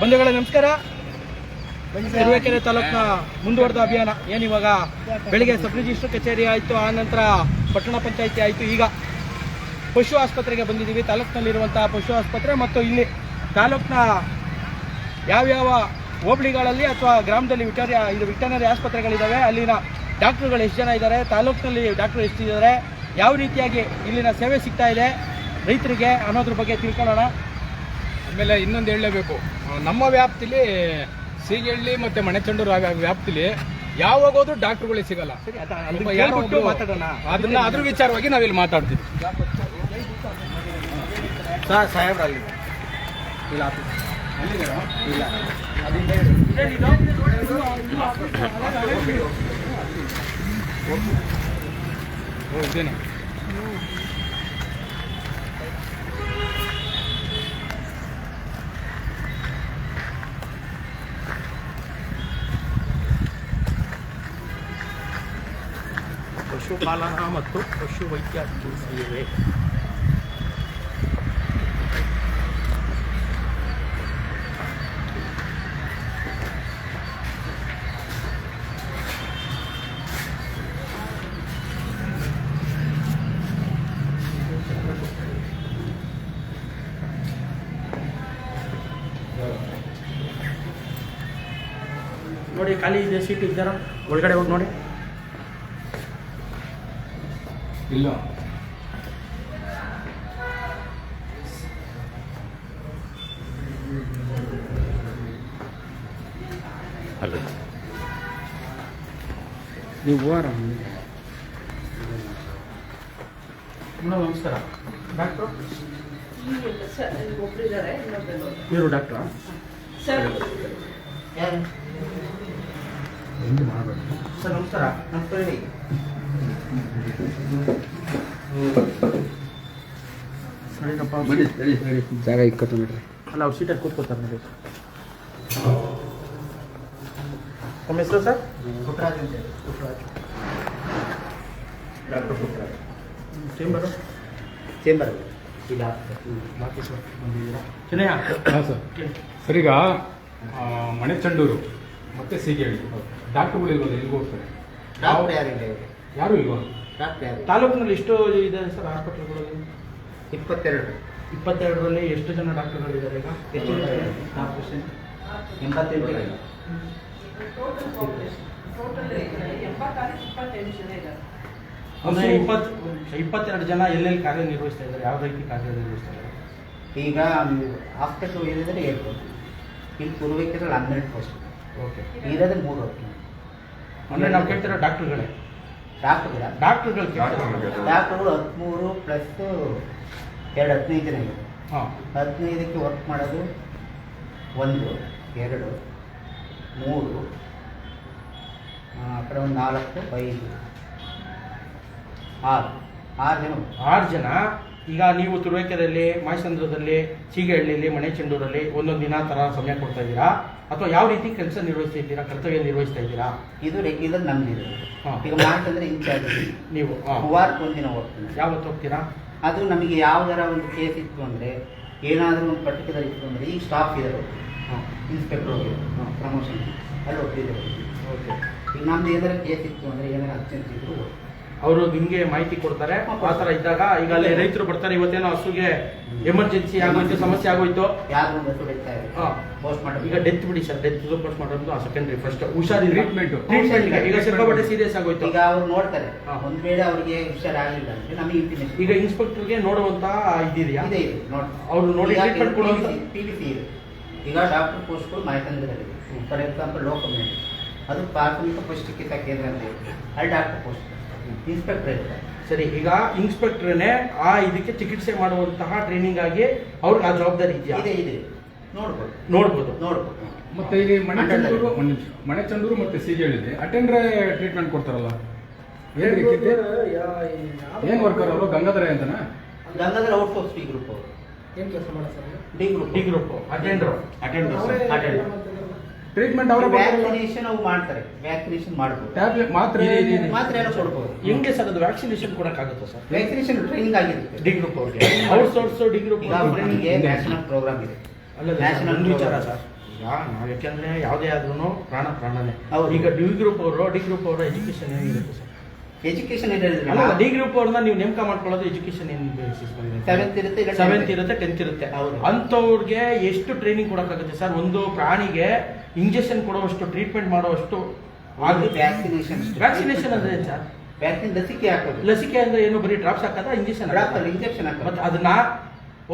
ಬಂಧುಗಳೇ ನಮಸ್ಕಾರ. ತುರುವೇಕೆರೆ ತಾಲೂಕಿನ ಮುಂದುವರೆದ ಅಭಿಯಾನ ಏನಿವಾಗ ಬೆಳಿಗ್ಗೆ ಸಬ್ ರಿಜಿಸ್ಟರ್ ಕಚೇರಿ ಆಯಿತು, ಆನಂತರ ಪಟ್ಟಣ ಪಂಚಾಯಿತಿ ಆಯಿತು, ಈಗ ಪಶು ಆಸ್ಪತ್ರೆಗೆ ಬಂದಿದ್ದೀವಿ. ತಾಲೂಕಿನಲ್ಲಿರುವಂಥ ಪಶು ಆಸ್ಪತ್ರೆ ಮತ್ತು ಇಲ್ಲಿ ತಾಲೂಕಿನ ಯಾವ್ಯಾವ ಹೋಬಳಿಗಳಲ್ಲಿ ಅಥವಾ ಗ್ರಾಮದಲ್ಲಿ ವೆಟರ್ನರಿ ಆಸ್ಪತ್ರೆಗಳಿದ್ದಾವೆ, ಅಲ್ಲಿನ ಡಾಕ್ಟ್ರುಗಳು ಎಷ್ಟು ಜನ ಇದ್ದಾರೆ, ತಾಲೂಕಿನಲ್ಲಿ ಡಾಕ್ಟ್ರು ಎಷ್ಟಿದ್ದಾರೆ, ಯಾವ ರೀತಿಯಾಗಿ ಇಲ್ಲಿನ ಸೇವೆ ಸಿಗ್ತಾ ಇದೆ ರೈತರಿಗೆ ಅನ್ನೋದ್ರ ಬಗ್ಗೆ ತಿಳ್ಕೊಳ್ಳೋಣ. ಆಮೇಲೆ ಇನ್ನೊಂದು ಹೇಳಲೇಬೇಕು, ನಮ್ಮ ವ್ಯಾಪ್ತಿಲಿ ಸೀಗಳ್ಳಿ ಮತ್ತು ಮಣೆಚಂಡೂರು ವ್ಯಾಪ್ತಿಲಿ ಯಾವಾಗೋದು ಡಾಕ್ಟ್ರುಗಳೇ ಸಿಗಲ್ಲ. ಮಾತಾಡೋಣ, ಅದನ್ನ ಅದ್ರ ವಿಚಾರವಾಗಿ ನಾವಿಲ್ಲಿ ಮಾತಾಡ್ತೀವಿ. ಸಾಹೇಬ್ರಲ್ಲಿ ಇಲ್ಲ ಇಲ್ಲ ಇದೇನೆ ಪಶುಪಾಲನಾ ಮತ್ತು ಪಶು ವೈದ್ಯಕೀಯ ಸೇವೆ. ನೋಡಿ, ಖಾಲಿ ಇದೆ ಸೀಟ್, ಇದ್ದಾರ ಒಳಗಡೆ ಹೋಗಿ ನೋಡಿ. ಇಲ್ಲ ನೀವು ನಮಸ್ಕಾರ. ಡಾಕ್ಟ್ರು ಇವರು ಡಾಕ್ಟ್ರಾ? ಸರ್ ನಮಸ್ಕಾರ. ಜಾಗ ಇಕ್ಕಟ್ಟು ನೋಡ್ರಿ. ಅಲ್ಲ, ಅವ್ರು ಸೀಟಲ್ಲಿ ಕೂತ್ಕೋತಾರೆ ನೋಡಿ. ನಮ್ಮ ಹೆಸರು ಸರ್? ಪುಟ್ಟರಾಜ್ ಅಂತ ಹೇಳಿ. ಪುಟ್ಟರಾಜ್, ಡಾಕ್ಟರ್ ಪುಟ್ಟರಾಜ್. ಚೇಂಬರ್ ಇಲ್ಲ. ಬಾಕಿ ಸರ್ ಬಂದಿದ್ದೀರಾ? ಚಿನ್ನಯ್ಯ. ಹಾಂ ಸರ್. ಸರ್, ಈಗ ಮಣೆಚಂಡೂರು ಮತ್ತು ಸೀಗೇಳಿ ಡಾಕ್ಟ್ರುಗಳು ಇಲ್ವಲ್ಲ, ಎಲ್ಲಿಗೆ ಹೋಗ್ತಾರೆ? ಡಾಕ್ಟರ್ ಯಾರು ಇಲ್ವಾ? ತಾಲೂಕಿನಲ್ಲಿ ಎಷ್ಟು ಇದೆ ಸರ್ ಆಸ್ಪತ್ರೆಗಳು? 22. 22ರಲ್ಲಿ ಎಷ್ಟು ಜನ ಡಾಕ್ಟರ್ಗಳಿದ್ದಾರೆ ಈಗ? ಎಷ್ಟು ಜನ? 88. 22 ಜನ ಎಲ್ಲೆಲ್ಲಿ ಕಾರ್ಯನಿರ್ವಹಿಸ್ತಾ ಇದ್ದಾರೆ? ಯಾವ ರೀತಿ ಕಾರ್ಯನಿರ್ವಹಿಸ್ತಾ ಇದ್ದಾರೆ? ಈಗ ಹಾಸ್ಪಿಟಲ್ ಏನಿದ್ರೆ ಹೇಳ್ಬೋದು, ಇಲ್ಲಿ ಪೂರ್ವೈಕೆರಲ್ಲಿ 12 ಪೋಸ್ಟ್. ಓಕೆ, ಇರೋದೇ 3 ವರ್ಷ. ಅಂದರೆ ನಾವು ಕೇಳ್ತಿರೋ ಡಾಕ್ಟರ್ಗಳು ಡಾಕ್ಟರ್ಗಳು 13 ಪ್ಲಸ್ 2 15 ಜನ ಇದೆ. 15ಕ್ಕೆ ವರ್ಕ್ ಮಾಡೋದು 1 2 3 ಆ ಕಡೆ ಒಂದು 4 5 6 ಜನ. ಈಗ ನೀವು ತುರುವೇಕೆರೆಯಲ್ಲಿ, ಮಾಯಸಂದ್ರದಲ್ಲಿ, ಸೀಗಹಳ್ಳಿಯಲ್ಲಿ, ಮಣೆಚಂಡೂರಲ್ಲಿ ಒಂದೊಂದು ದಿನ ಥರ ಸಮಯ ಕೊಡ್ತಾ ಇದ್ದೀರಾ ಅಥವಾ ಯಾವ ರೀತಿ ಕೆಲಸ ನಿರ್ವಹಿಸ್ತಾ ಇದ್ದೀರಾ, ಕರ್ತವ್ಯ ನಿರ್ವಹಿಸ್ತಾ ಇದ್ದೀರಾ? ಇದು ರೆಗ್ಯುಲರ್ ನಮ್ದಿದೆ. ಈಗ ಮಾಡ್ತಂದ್ರೆ ಇನ್ಚಾರ್ಜ್ ನೀವು ವಾರಕ್ಕೆ ಒಂದಿನ ಹೋಗ್ತೀನಿ. ಯಾವತ್ತು ಹೋಗ್ತೀರಾ? ಅದು ನಮಗೆ ಯಾವ್ದಾರ ಒಂದು ಕೇಸ್ ಇತ್ತು ಅಂದರೆ, ಏನಾದರೂ ಒಂದು ಪರ್ಟಿಕ್ಯುಲರ್ ಇತ್ತು ಅಂದರೆ, ಈಗ ಸ್ಟಾಫ್ ಇದ್ದಾರೆ, ಇನ್ಸ್ಪೆಕ್ಟರ್ ಹೋಗಿ ಪ್ರಮೋಷನ್ ಅಲ್ಲಿ ಹೋಗ್ತಿದ್ದಾರೆ. ಓಕೆ, ಈಗ ನಮ್ದು ಏನಾರ ಕೇಸ್ ಇತ್ತು ಅಂದರೆ, ಏನಾರ ಅರ್ಜೆಂಟ್ ಇದ್ರು ಅವರು ನಿಮಗೆ ಮಾಹಿತಿ ಕೊಡ್ತಾರೆ. ಆ ಥರ ಇದ್ದಾಗ ಈಗ ಅಲ್ಲಿ ರೈತರು ಬರ್ತಾರೆ, ಇವತ್ತೇನೋ ಹಸುಗೆ ಎಮರ್ಜೆನ್ಸಿ ಆಗೋಯ್ತು, ಸಮಸ್ಯೆ ಆಗೋಯ್ತು, ಯಾರು ಬಿಡ್ತಾ ಇದೆ ಪೋಸ್ಟ್ ಮಾಡಿ. ಈಗ ಡೆತ್ ಬಿಡಿ ಸರ್, ಡೆತ್ ಪೋಸ್ಟ್ ಮಾಡೋದು ಸೆಕೆಂಡ್ರಿ. ಫಸ್ಟ್ ಹುಷಾರಿಲ್ಲ, ಟ್ರೀಟ್ಮೆಂಟ್ ಈಗ ಸಿಕ್ಕಾಪಟ್ಟೆ ಸೀರಿಯಸ್ ಆಗೋಯ್ತು. ಈಗ ಅವ್ರು ನೋಡ್ತಾರೆ, ಒಂದ್ ವೇಳೆ ಅವರಿಗೆ ಹುಷಾರಾಗಲಿಲ್ಲ ಅಂದ್ರೆ ನಮಗೆ ಇಂಟಿಮೇಷನ್. ಈಗ ಇನ್ಸ್ಪೆಕ್ಟರ್ಗೆ ನೋಡುವಂತ ಇದಿದೆಯಾ? ಇದೆ ನೋಡಿ, ಅವ್ರು ನೋಡಿ ಟ್ರೀಟ್ಮೆಂಟ್ ಕೊಡುವಂತ PVC ಇದೆ. ಈಗ ಡಾಕ್ಟರ್ ಪೋಸ್ಟ್ಗಳು ಮಾಹಿತಿಗಳಿವೆ. ಫಾರ್ ಎಕ್ಸಾಂಪಲ್ ಲೋಕಲ್ ಅದು ಪ್ರಾಥಮಿಕ ಪೌಷ್ಟಿಕತಾ ಕೇಂದ್ರ ಅಂತ ಹೇಳಿ, ಅಲ್ಲಿ ಡಾಕ್ಟರ್ ಪೋಸ್ಟ್ ಇನ್ಸ್ಪೆಕ್ಟರ್ ಇರ್ತಾರೆ. ಸರಿ, ಈಗ ಇನ್ಸ್ಪೆಕ್ಟರ್ನೇ ಇದಕ್ಕೆ ಚಿಕಿತ್ಸೆ ಮಾಡುವಂತಹ ಟ್ರೈನಿಂಗ್ ಆಗಿ ಅವ್ರಿಗೆ ಆ ಜವಾಬ್ದಾರಿ ಇದೆಯಾ? ಇದೆ, ನೋಡ್ಬೋದು. ಮತ್ತೆ ಇಲ್ಲಿ ಮಣೆಚಂಡೂರು ಮತ್ತೆ ಸೀಗೇಳಿದೆ ಅಟೆಂಡ್ರೆ ಟ್ರೀಟ್ಮೆಂಟ್ ಕೊಡ್ತಾರಲ್ಲ, ಏನ್ ವರ್ಕರ್ ಅವರು? ಗಂಗಾಧರ ಅಂತನಾ? ಗಂಗಾಧರ ಔಟ್ಸೋರ್ಸ್ ಡಿ ಗ್ರೂಪ್ ಅವರು. ಏನ್ ಕೆಲಸ ಮಾಡೋದು sir? D group attender. Treatment ಅವರ ವ್ಯಾಕ್ಸಿನೇಷನ್ ಅವು ಮಾಡ್ತಾರೆ, ವ್ಯಾಕ್ಸಿನೇಷನ್ ಮಾಡ್ಬೋದು. ಟ್ಯಾಬ್ಲೆಟ್ ಮಾತ್ರೆ ಎಲ್ಲ ಕೊಡ್ಬೋದು. ಹೆಂಗೆ ಸರ್ ಅದು ವ್ಯಾಕ್ಸಿನೇಷನ್ ಕೊಡಕ್ಕಾಗುತ್ತಾ ಸರ್? ವ್ಯಾಕ್ಸಿನೇಷನ್ ಟ್ರೈನಿಂಗ್ ಆಗಿರುತ್ತೆ ಡಿ ಗ್ರೂಪ್ ಅವರಿಗೆ. Outsource D group national programme ಇದೆ. ನ್ಯಾಷನಲ್ ವಿಚಾರ ಸರ್. ನಾವು ಯಾಕೆಂದ್ರೆ ಯಾವುದೇ ಆದ್ರೂ ಪ್ರಾಣನೇ. ಹೌದು. ಈಗ ಡಿ ಗ್ರೂಪ್ ಅವರು ಎಜುಕೇಶನ್ ಏನಿರುತ್ತೆ ಸರ್? ಎಜುಕೇಶನ್ ಇರೋದಿಲ್ಲ. ಅಲ್ಲ, ಡಿ ಗ್ರೂಪ್ ಅವ್ರನ್ನ ನೀವು ನೇಮಕ ಮಾಡ್ಕೊಳ್ಳೋದು ಎಜುಕೇಶನ್ ಏನು ಬೇಸಿಸ್ ಮೇಲೆ? 7th ಇರುತ್ತೆ, ಇಲ್ಲ 7th ಇರುತ್ತೆ, 10th ಇರುತ್ತೆ. ಹೌದು. ಅಂಥವ್ರಿಗೆ ಎಷ್ಟು ಟ್ರೈನಿಂಗ್ ಕೊಡೋಕ್ಕಾಗುತ್ತೆ ಸರ್? ಒಂದು ಪ್ರಾಣಿಗೆ ಇಂಜೆಕ್ಷನ್ ಕೊಡುವಷ್ಟು, ಟ್ರೀಟ್ಮೆಂಟ್ ಮಾಡುವಷ್ಟು ವ್ಯಾಕ್ಸಿನೇಷನ್ ಅಂದ್ರೆ ಏನು ಸರ್? ವ್ಯಾಕ್ಸಿನ್ ಲಸಿಕೆ ಹಾಕೋದು. ಲಸಿಕೆ ಅಂದ್ರೆ ಏನು? ಬರೀ ಡ್ರಾಪ್ಸ್ ಹಾಕೋದಾ, ಇಂಜೆಕ್ಷನ್? ಇಂಜೆಕ್ಷನ್ ಹಾಕೋದು. ಮತ್ತೆ ಅದನ್ನ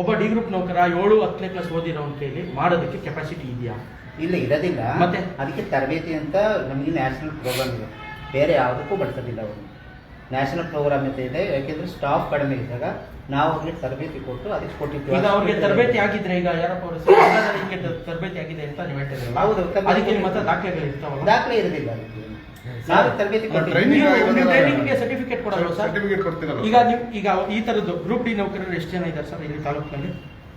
ಒಬ್ಬ ಡಿ ಗ್ರೂಪ್ ನೌಕರ 7-10ನೇ ಕ್ಲಾಸ್ ಓದಿರೋನ್ ಕೈಲಿ ಮಾಡೋದಕ್ಕೆ ಕೆಪಾಸಿಟಿ ಇದೆಯಾ? ಇಲ್ಲ, ಇರೋದಿಲ್ಲ. ಮತ್ತೆ ಅದಕ್ಕೆ ತರಬೇತಿ ಅಂತ ನಮಗೆ ನ್ಯಾಷನಲ್ ಪ್ರೋಗ್ರಾಮ್ ಇದೆ, ಬೇರೆ ಯಾವುದಕ್ಕೂ ಬಳಸೋದಿಲ್ಲ ಅವರು. ನ್ಯಾಷನಲ್ ಪ್ರೋಗ್ರಾಮ್ ಅಂತ ಇದೆ, ಯಾಕೆಂದ್ರೆ ಸ್ಟಾಫ್ ಕಡಿಮೆ ಇದ್ದಾಗ ನಾವು ಅವ್ರಿಗೆ ತರಬೇತಿ ಕೊಟ್ಟು ಅದಕ್ಕೆ ಕೊಟ್ಟಿದ್ದು. ಈಗ ಅವ್ರಿಗೆ ತರಬೇತಿ ಆಗಿದ್ರೆ, ಈಗ ಯಾರಪ್ಪ ಅವರು ಹಿಂಗೆ ತರಬೇತಿ ಆಗಿದೆ ಅಂತ ನೀವು ಹೇಳ್ತಿದ್ರಲ್ಲ, ಹೌದು. ಅದಕ್ಕೆ ಮತ್ತೆ ದಾಖಲೆಗಳು ಇರ್ತಾವಲ್ಲ? ದಾಖಲೆ ಇರೋದಿಲ್ಲ ಅದಕ್ಕೆ. ನಾವು ತರಬೇತಿ ಟ್ರೈನಿಂಗ್ಗೆ ಸರ್ಟಿಫಿಕೇಟ್ ಕೊಡಲ್ಲ ಸರ್? ಸರ್ಟಿಫಿಕೇಟ್ ಕೊಡ್ತೀರಲ್ಲ. ಈಗ ಈ ತರದ್ದು ಗ್ರೂಪ್ ಡಿ ನೌಕರರು ಎಷ್ಟು ಜನ ಇದ್ದಾರೆ ಸರ್ ಇಲ್ಲಿ ತಾಲೂಕಿನಲ್ಲಿ?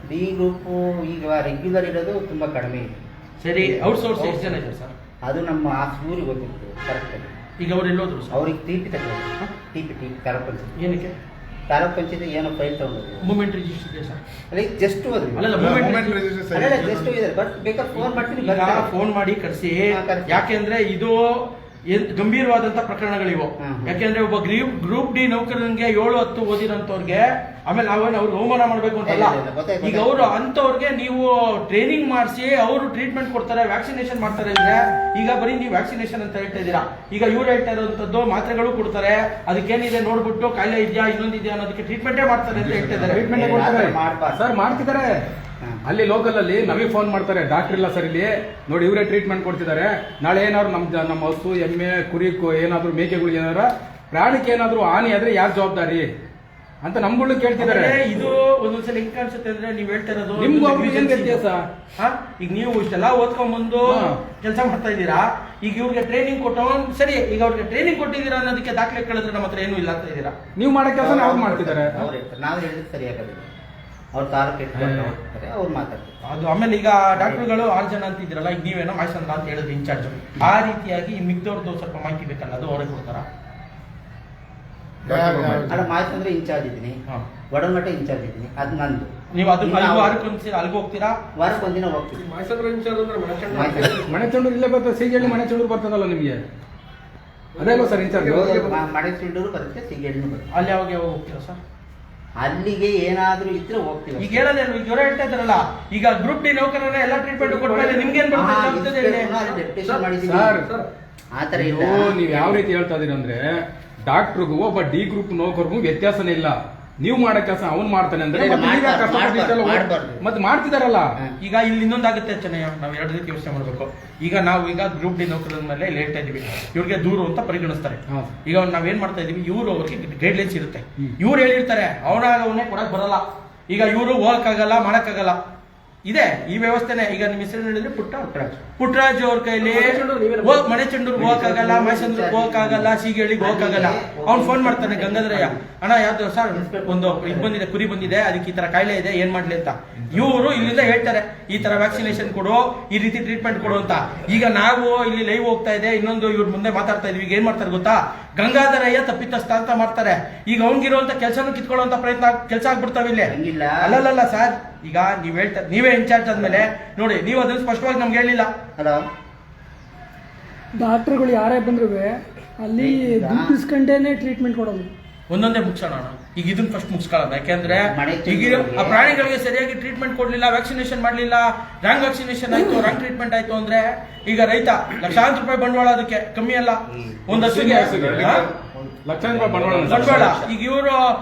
ಡಿ ಗ್ರೂಪ್ ಈಗ ರೆಗ್ಯುಲರ್ ಇರೋದು ತುಂಬಾ ಕಡಿಮೆ ಇದೆ. ಸರಿ, ಔಟ್ಸೋರ್ಸ್ ಎಷ್ಟು ಜನ ಇದ್ದಾರೆ ಸರ್? ಅದು ನಮ್ಮ ಆ ಊರಿಗೆ ಗೊತ್ತಿರ್ತದೆ ಕರೆಕ್ಟ್. ಈಗ ಅವ್ರು ಎಲ್ಲೋದ್ರು ಸರ್? ಅವ್ರಿಗೆ ಟಿಪಿ ತಗೊಳ್ಳೋದು. ಟಿಪಿ ತಾಲೂಕ್ ಪಂಚಾಯತ್. ಏನಕ್ಕೆ? ತಾಲೂಕ್ ಪಂಚಾಯತ್ ಏನೋ ಫೈಲ್ ತಗೊಂಡು ಮೂವ್ಮೆಂಟ್ ರಿಜಿಸ್ಟರ್ ಇದೆ ಸರ್? ಅಲ್ಲಿ ಜಸ್ಟ್ ಹೋದ್ರಿ. ಅಲ್ಲ, ಮೂವ್ಮೆಂಟ್ ರಿಜಿಸ್ಟ್ರೇಷನ್ ಅಲ್ಲ, ಜಸ್ಟ್ ಇದೆ. ಬಟ್ ಬೇಕಾದ್ರೆ ಫೋನ್ ಮಾಡ್ತೀನಿ, ಈಗ ಫೋನ್ ಮಾಡಿ ಕರೆಸಿ. ಹಾ, ಕರ್ಸಿ. ಯಾಕೆಂದ್ರೆ ಇದು ಗಂಭೀರವಾದಂತ ಪ್ರಕರಣಗಳಿವು. ಯಾಕೆಂದ್ರೆ ಒಬ್ಬ ಗ್ರೂಪ್ ಡಿ ನೌಕರನಿಗೆ 7-10 ಓದಿರೋಂಥವ್ರಿಗೆ ಆಮೇಲೆ ನಾವೇನು ಅವ್ರಿಗೆ ಅವಮಾನ ಮಾಡ್ಬೇಕು ಅಂತಲ್ಲ. ಈಗ ಅವರು ಅಂತವ್ರಿಗೆ ನೀವು ಟ್ರೈನಿಂಗ್ ಮಾಡಿಸಿ ಅವರು ಟ್ರೀಟ್ಮೆಂಟ್ ಕೊಡ್ತಾರೆ, ವ್ಯಾಕ್ಸಿನೇಷನ್ ಮಾಡ್ತಾರೆ. ಅಂದ್ರೆ ಈಗ ಬರೀ ನೀವು ವ್ಯಾಕ್ಸಿನೇಷನ್ ಅಂತ ಹೇಳ್ತಾ ಇದ್ದೀರಾ. ಈಗ ಇವ್ರು ಹೇಳ್ತಾ ಇರೋಂಥದ್ದು ಮಾತ್ರೆಗಳು ಕೊಡ್ತಾರೆ, ಅದಕ್ಕೇನಿದೆ ನೋಡ್ಬಿಟ್ಟು ಕಾಯಿಲೆ ಇದೆಯಾ ಇನ್ನೊಂದಿದೆಯಾ ಅನ್ನೋದಕ್ಕೆ ಟ್ರೀಟ್ಮೆಂಟೇ ಮಾಡ್ತಾರೆ ಅಂತ ಹೇಳ್ತಾ ಇದ್ದಾರೆ. ಟ್ರೀಟ್ಮೆಂಟ್ ಕೊಡ್ತಾರೆ ಸರ್, ಮಾಡ್ತಿದ್ದಾರೆ. ಅಲ್ಲಿ ಲೋಕಲ್ ಅಲ್ಲಿ ನಮಗೆ ಫೋನ್ ಮಾಡ್ತಾರೆ, ಡಾಕ್ಟರ್ ಇಲ್ಲ ಸರ್ ಇಲ್ಲಿ ನೋಡಿ, ಇವರೇ ಟ್ರೀಟ್ಮೆಂಟ್ ಕೊಡ್ತಿದ್ದಾರೆ. ನಾಳೆ ಏನಾದ್ರು ನಮ್ಮ ಹಸು, ಎಮ್ಮೆ, ಕುರಿ ಏನಾದ್ರು ಮೇಕೆಗಳಿಗೆ ಏನಾದ್ರು ಪ್ರಾಣಿಗೆ ಏನಾದ್ರು ಹಾನಿ ಆದ್ರೆ ಯಾರು ಜವಾಬ್ದಾರಿ ಅಂತ ನಮ್ಗಳು ಕೇಳ್ತಿದ್ದಾರೆ. ಇದು ಒಂದೊಂದ್ಸಲ ಹೆಂಗ್ ಕಾಣಿಸುತ್ತೆ ಅಂದ್ರೆ ನೀವು ಹೇಳ್ತಾ ಇರೋದು ನಿಮ್ಗೂ ಅವ್ರಿಗೆ ಏನ್ ವ್ಯತ್ಯಾಸ? ಈಗ ನೀವು ಇಷ್ಟೆಲ್ಲ ಓದ್ಕೊಂಡ್ ಬಂದು ಕೆಲಸ ಮಾಡ್ತಾ ಇದ್ದೀರಾ. ಈಗ ಇವ್ರಿಗೆ ಟ್ರೈನಿಂಗ್ ಕೊಟ್ಟು ಸರಿ, ಈಗ ಅವ್ರಿಗೆ ಟ್ರೈನಿಂಗ್ ಕೊಟ್ಟಿದ್ದೀರಾ ಅನ್ನೋದಕ್ಕೆ ದಾಖಲೆ ಕೇಳಿದ್ರೆ ನಮ್ಮ ಹತ್ರ ಏನು ಇಲ್ಲ ಅಂತ ಇದ್ದೀರಾ. ನೀವು ಮಾಡೋ ಕೆಲಸ ಅವ್ರು ಮಾಡ್ತಿದ್ದಾರೆ. ನಾವು ಹೇಳಿದ್ರೆ ಸರಿಯಾಗೋದಿಲ್ಲ. ಅವ್ರ ತಾಲೂಕು ಇಟ್ಕೊಂಡು ಅವ್ರು ಮಾತಾಡ್ತಾರೆ. ಅದು ಆಮೇಲೆ ಈಗ ಡಾಕ್ಟರ್ಗಳು 6 ಜನ ಅಂತ ಇದ್ರಲ್ಲ, ಈಗ ನೀವೇನೋ ಮಾಯ್ಸಂದ್ರ ಅಂತ ಹೇಳಿದ್ರೆ ಇನ್ಚಾರ್ಜ್. ಆ ರೀತಿಯಾಗಿ ಈ ಮಿಗ್ದವ್ರದ್ದು ಸ್ವಲ್ಪ ಮಾಹಿತಿ ಬೇಕಲ್ಲ, ಅದು ಅವ್ರಿಗೆ ಕೊಡ್ತಾರ? ಅಲ್ಲ, ಮಾಹಿತಿ ಅಂದ್ರೆ ಇನ್ಚಾರ್ಜ್ ಇದ್ದೀನಿ, ಒಡಮಠ ಇನ್ಚಾರ್ಜ್ ಇದ್ದೀನಿ, ಅದು ನಂದು. ನೀವು ಅದು ಅಲ್ಲಿಗೆ ಹೋಗ್ತೀರಾ? ವಾರಕ್ಕೆ ಒಂದಿನ ಹೋಗ್ತೀವಿ. ಮನೆ ಚಂಡೂರು ಇಲ್ಲೇ ಬರ್ತದೆ, ಸೀಗೇಳಿ ಮನೆ ಚಂಡೂರು ಬರ್ತದಲ್ಲ ನಿಮಗೆ, ಅದೇ ಅಲ್ವಾ ಸರ್ ಇನ್ಚಾರ್ಜ್? ಮಡೆ ಚಿಂಡೂರು ಬರುತ್ತೆ, ಸಿಗೇಳಿನೂ ಬರುತ್ತೆ. ಅಲ್ಲಿ ಯಾವಾಗ ಹೋಗ್ತೀರಾ ಸರ್? ಅಲ್ಲಿಗೆ ಏನಾದ್ರೂ ಇದ್ರೆ ಹೋಗ್ತೀವಿ. ಈಗ ಹೇಳೋದೇ ಈಗ ಇವರೇ ಹೇಳ್ತಾ ಇದ್ದಾರಲ್ಲ, ಈಗ ಗ್ರೂಪ್ ಡಿ ನೌಕರರ ಎಲ್ಲ ಟ್ರೀಟ್ಮೆಂಟ್ ಕೊಟ್ಮೇಲೆ ನಿಮ್ಗೇನ್ ಬರುತ್ತೆ? ಆತರ ಇಲ್ಲ. ನೀವ್ ಯಾವ ರೀತಿ ಹೇಳ್ತಾ ಇದೀರಿ ಅಂದ್ರೆ, ಡಾಕ್ಟರ್ಗೂ ಒಬ್ಬ ಡಿ ಗ್ರೂಪ್ ನೌಕರ್ಗೂ ವ್ಯತ್ಯಾಸನೇ ಇಲ್ಲ. ನೀವು ಮಾಡೋ ಕೆಲಸ ಅವ್ನು ಮಾಡ್ತಾನೆ ಅಂದ್ರೆ ಮತ್ತೆ ಮಾಡ್ತಿದಾರಲ್ಲ. ಈಗ ಇಲ್ಲಿ ಇನ್ನೊಂದಾಗುತ್ತೆ ಚೆನ್ನಯ್ಯ, ನಾವು 2 ರೀತಿ ಯೋಚನೆ ಮಾಡ್ಬೇಕು. ಈಗ ಗ್ರೂಪ್ ಡಿ ನೌಕರರ ಮೇಲೆ ಹೇಳ್ತಾ ಇದೀವಿ, ಇವ್ರಿಗೆ ದೂರು ಅಂತ ಪರಿಗಣಿಸ್ತಾರೆ. ಈಗ ನಾವೇನ್ ಮಾಡ್ತಾ ಇದೀವಿ, ಇವ್ರು ಅವ್ರಿಗೆ ಗೈಡ್ಲೈನ್ಸ್ ಇರುತ್ತೆ, ಇವ್ರು ಹೇಳಿರ್ತಾರೆ, ಅವನೇ ಕೊಡಕ್ ಬರಲ್ಲ. ಈಗ ಇವರು ಹೋಗಕ್ಕಾಗಲ್ಲ, ಮಾಡಕ್ಕಾಗಲ್ಲ. ಇದೆ ಈ ವ್ಯವಸ್ಥೆನೆ. ಈಗ ನಿಮ್ಮ ಹೆಸರು ಹೇಳಿದ್ರೆ ಪುಟ್ಟರಾಜ್ ಅವ್ರ ಕೈಲಿ ಮನೆ ಚಂಡೂರ್ಗೆ ಹೋಗಕ್ಕಾಗಲ್ಲ, ಮೈಸಂದ್ರಕ್ಕೆ ಹೋಗಕ್ಕಾಗಲ್ಲ, ಸೀಗೇಳಿಗೆ ಹೋಗಕ್ಕಾಗಲ್ಲ. ಅವ್ನು ಫೋನ್ ಮಾಡ್ತಾನೆ, ಗಂಗಾಧರಯ್ಯ ಅಣ್ಣ ಯಾವ್ದು ಸರ್ ಒಂದು ಇದು ಬಂದಿದೆ, ಕುರಿ ಬಂದಿದೆ, ಅದಕ್ಕೆ ಈ ತರ ಕಾಯಿಲೆ ಇದೆ, ಏನ್ ಮಾಡ್ಲಿ ಅಂತ. ಇವರು ಇಲ್ಲಿಂದ ಹೇಳ್ತಾರೆ, ಈ ತರ ವ್ಯಾಕ್ಸಿನೇಷನ್ ಕೊಡು, ಈ ರೀತಿ ಟ್ರೀಟ್ಮೆಂಟ್ ಕೊಡು ಅಂತ. ಈಗ ನಾವು ಇಲ್ಲಿ ಲೈವ್ ಹೋಗ್ತಾ ಇದೆ, ಇನ್ನೊಂದು ಇವ್ರ ಮುಂದೆ ಮಾತಾಡ್ತಾ ಇದೀವಿ. ಈಗ ಏನ್ ಮಾಡ್ತಾರೆ ಗೊತ್ತಾ, ಗಂಗಾಧರಯ್ಯ ತಪ್ಪಿತಸ್ಥ ಅಂತ ಮಾಡ್ತಾರೆ. ಈಗ ಅವ್ನಿಗಿರುವಂತ ಕೆಲಸನೂ ಕಿತ್ಕೊಳ್ಳುವಂತ ಕೆಲಸ ಆಗ್ಬಿಡ್ತಾವೆ ಇಲ್ಲಿ. ಅಲ್ಲಲ್ಲ ಸರ್, ಈಗ ನೀವೇ ಇನ್ಚಾರ್ಜ್ ಆದ್ಮೇಲೆ ನೋಡಿ, ನೀವು ಅದನ್ನ ಸ್ಪಷ್ಟವಾಗಿ ನಮ್ಗೆ ಹೇಳಿಲ್ಲ. ಡಾಕ್ಟರ್ಗಳು ಯಾರೇ ಬಂದ್ರು ಅಲ್ಲಿ ದುಡ್ಡು ಇಸ್ಕೊಂಡೇನೆ ಟ್ರೀಟ್ಮೆಂಟ್ ಕೊಡೋದು. ಒಂದೊಂದೇ ಮುಗಿಸೋಣ. ಈಗ ಇದನ್ನ ಫಸ್ಟ್ ಮುಗಿಸ್ಕೊಳ್ಳೋಣ. ಯಾಕೆಂದ್ರೆ ಈಗ ಆ ಪ್ರಾಣಿಗಳಿಗೆ ಸರಿಯಾಗಿ ಟ್ರೀಟ್ಮೆಂಟ್ ಕೊಡ್ಲಿಲ್ಲ, ವ್ಯಾಕ್ಸಿನೇಷನ್ ಮಾಡ್ಲಿಲ್ಲ, ರಾಂಗ್ ವ್ಯಾಕ್ಸಿನೇಷನ್ ಆಯ್ತು, ರಾಂಗ್ ಟ್ರೀಟ್ಮೆಂಟ್ ಆಯ್ತು ಅಂದ್ರೆ ಈಗ ರೈತ ಲಕ್ಷಾಂತರ ರೂಪಾಯಿ ಬಂಡವಾಳ, ಅದಕ್ಕೆ ಕಮ್ಮಿ ಅಲ್ಲ, ಒಂದು ಹಸುಗೆ ಲಕ್ಷಾಂತರ ರೂಪಾಯಿ ಬಂಡವಾಳ. ಈಗ ಇವರು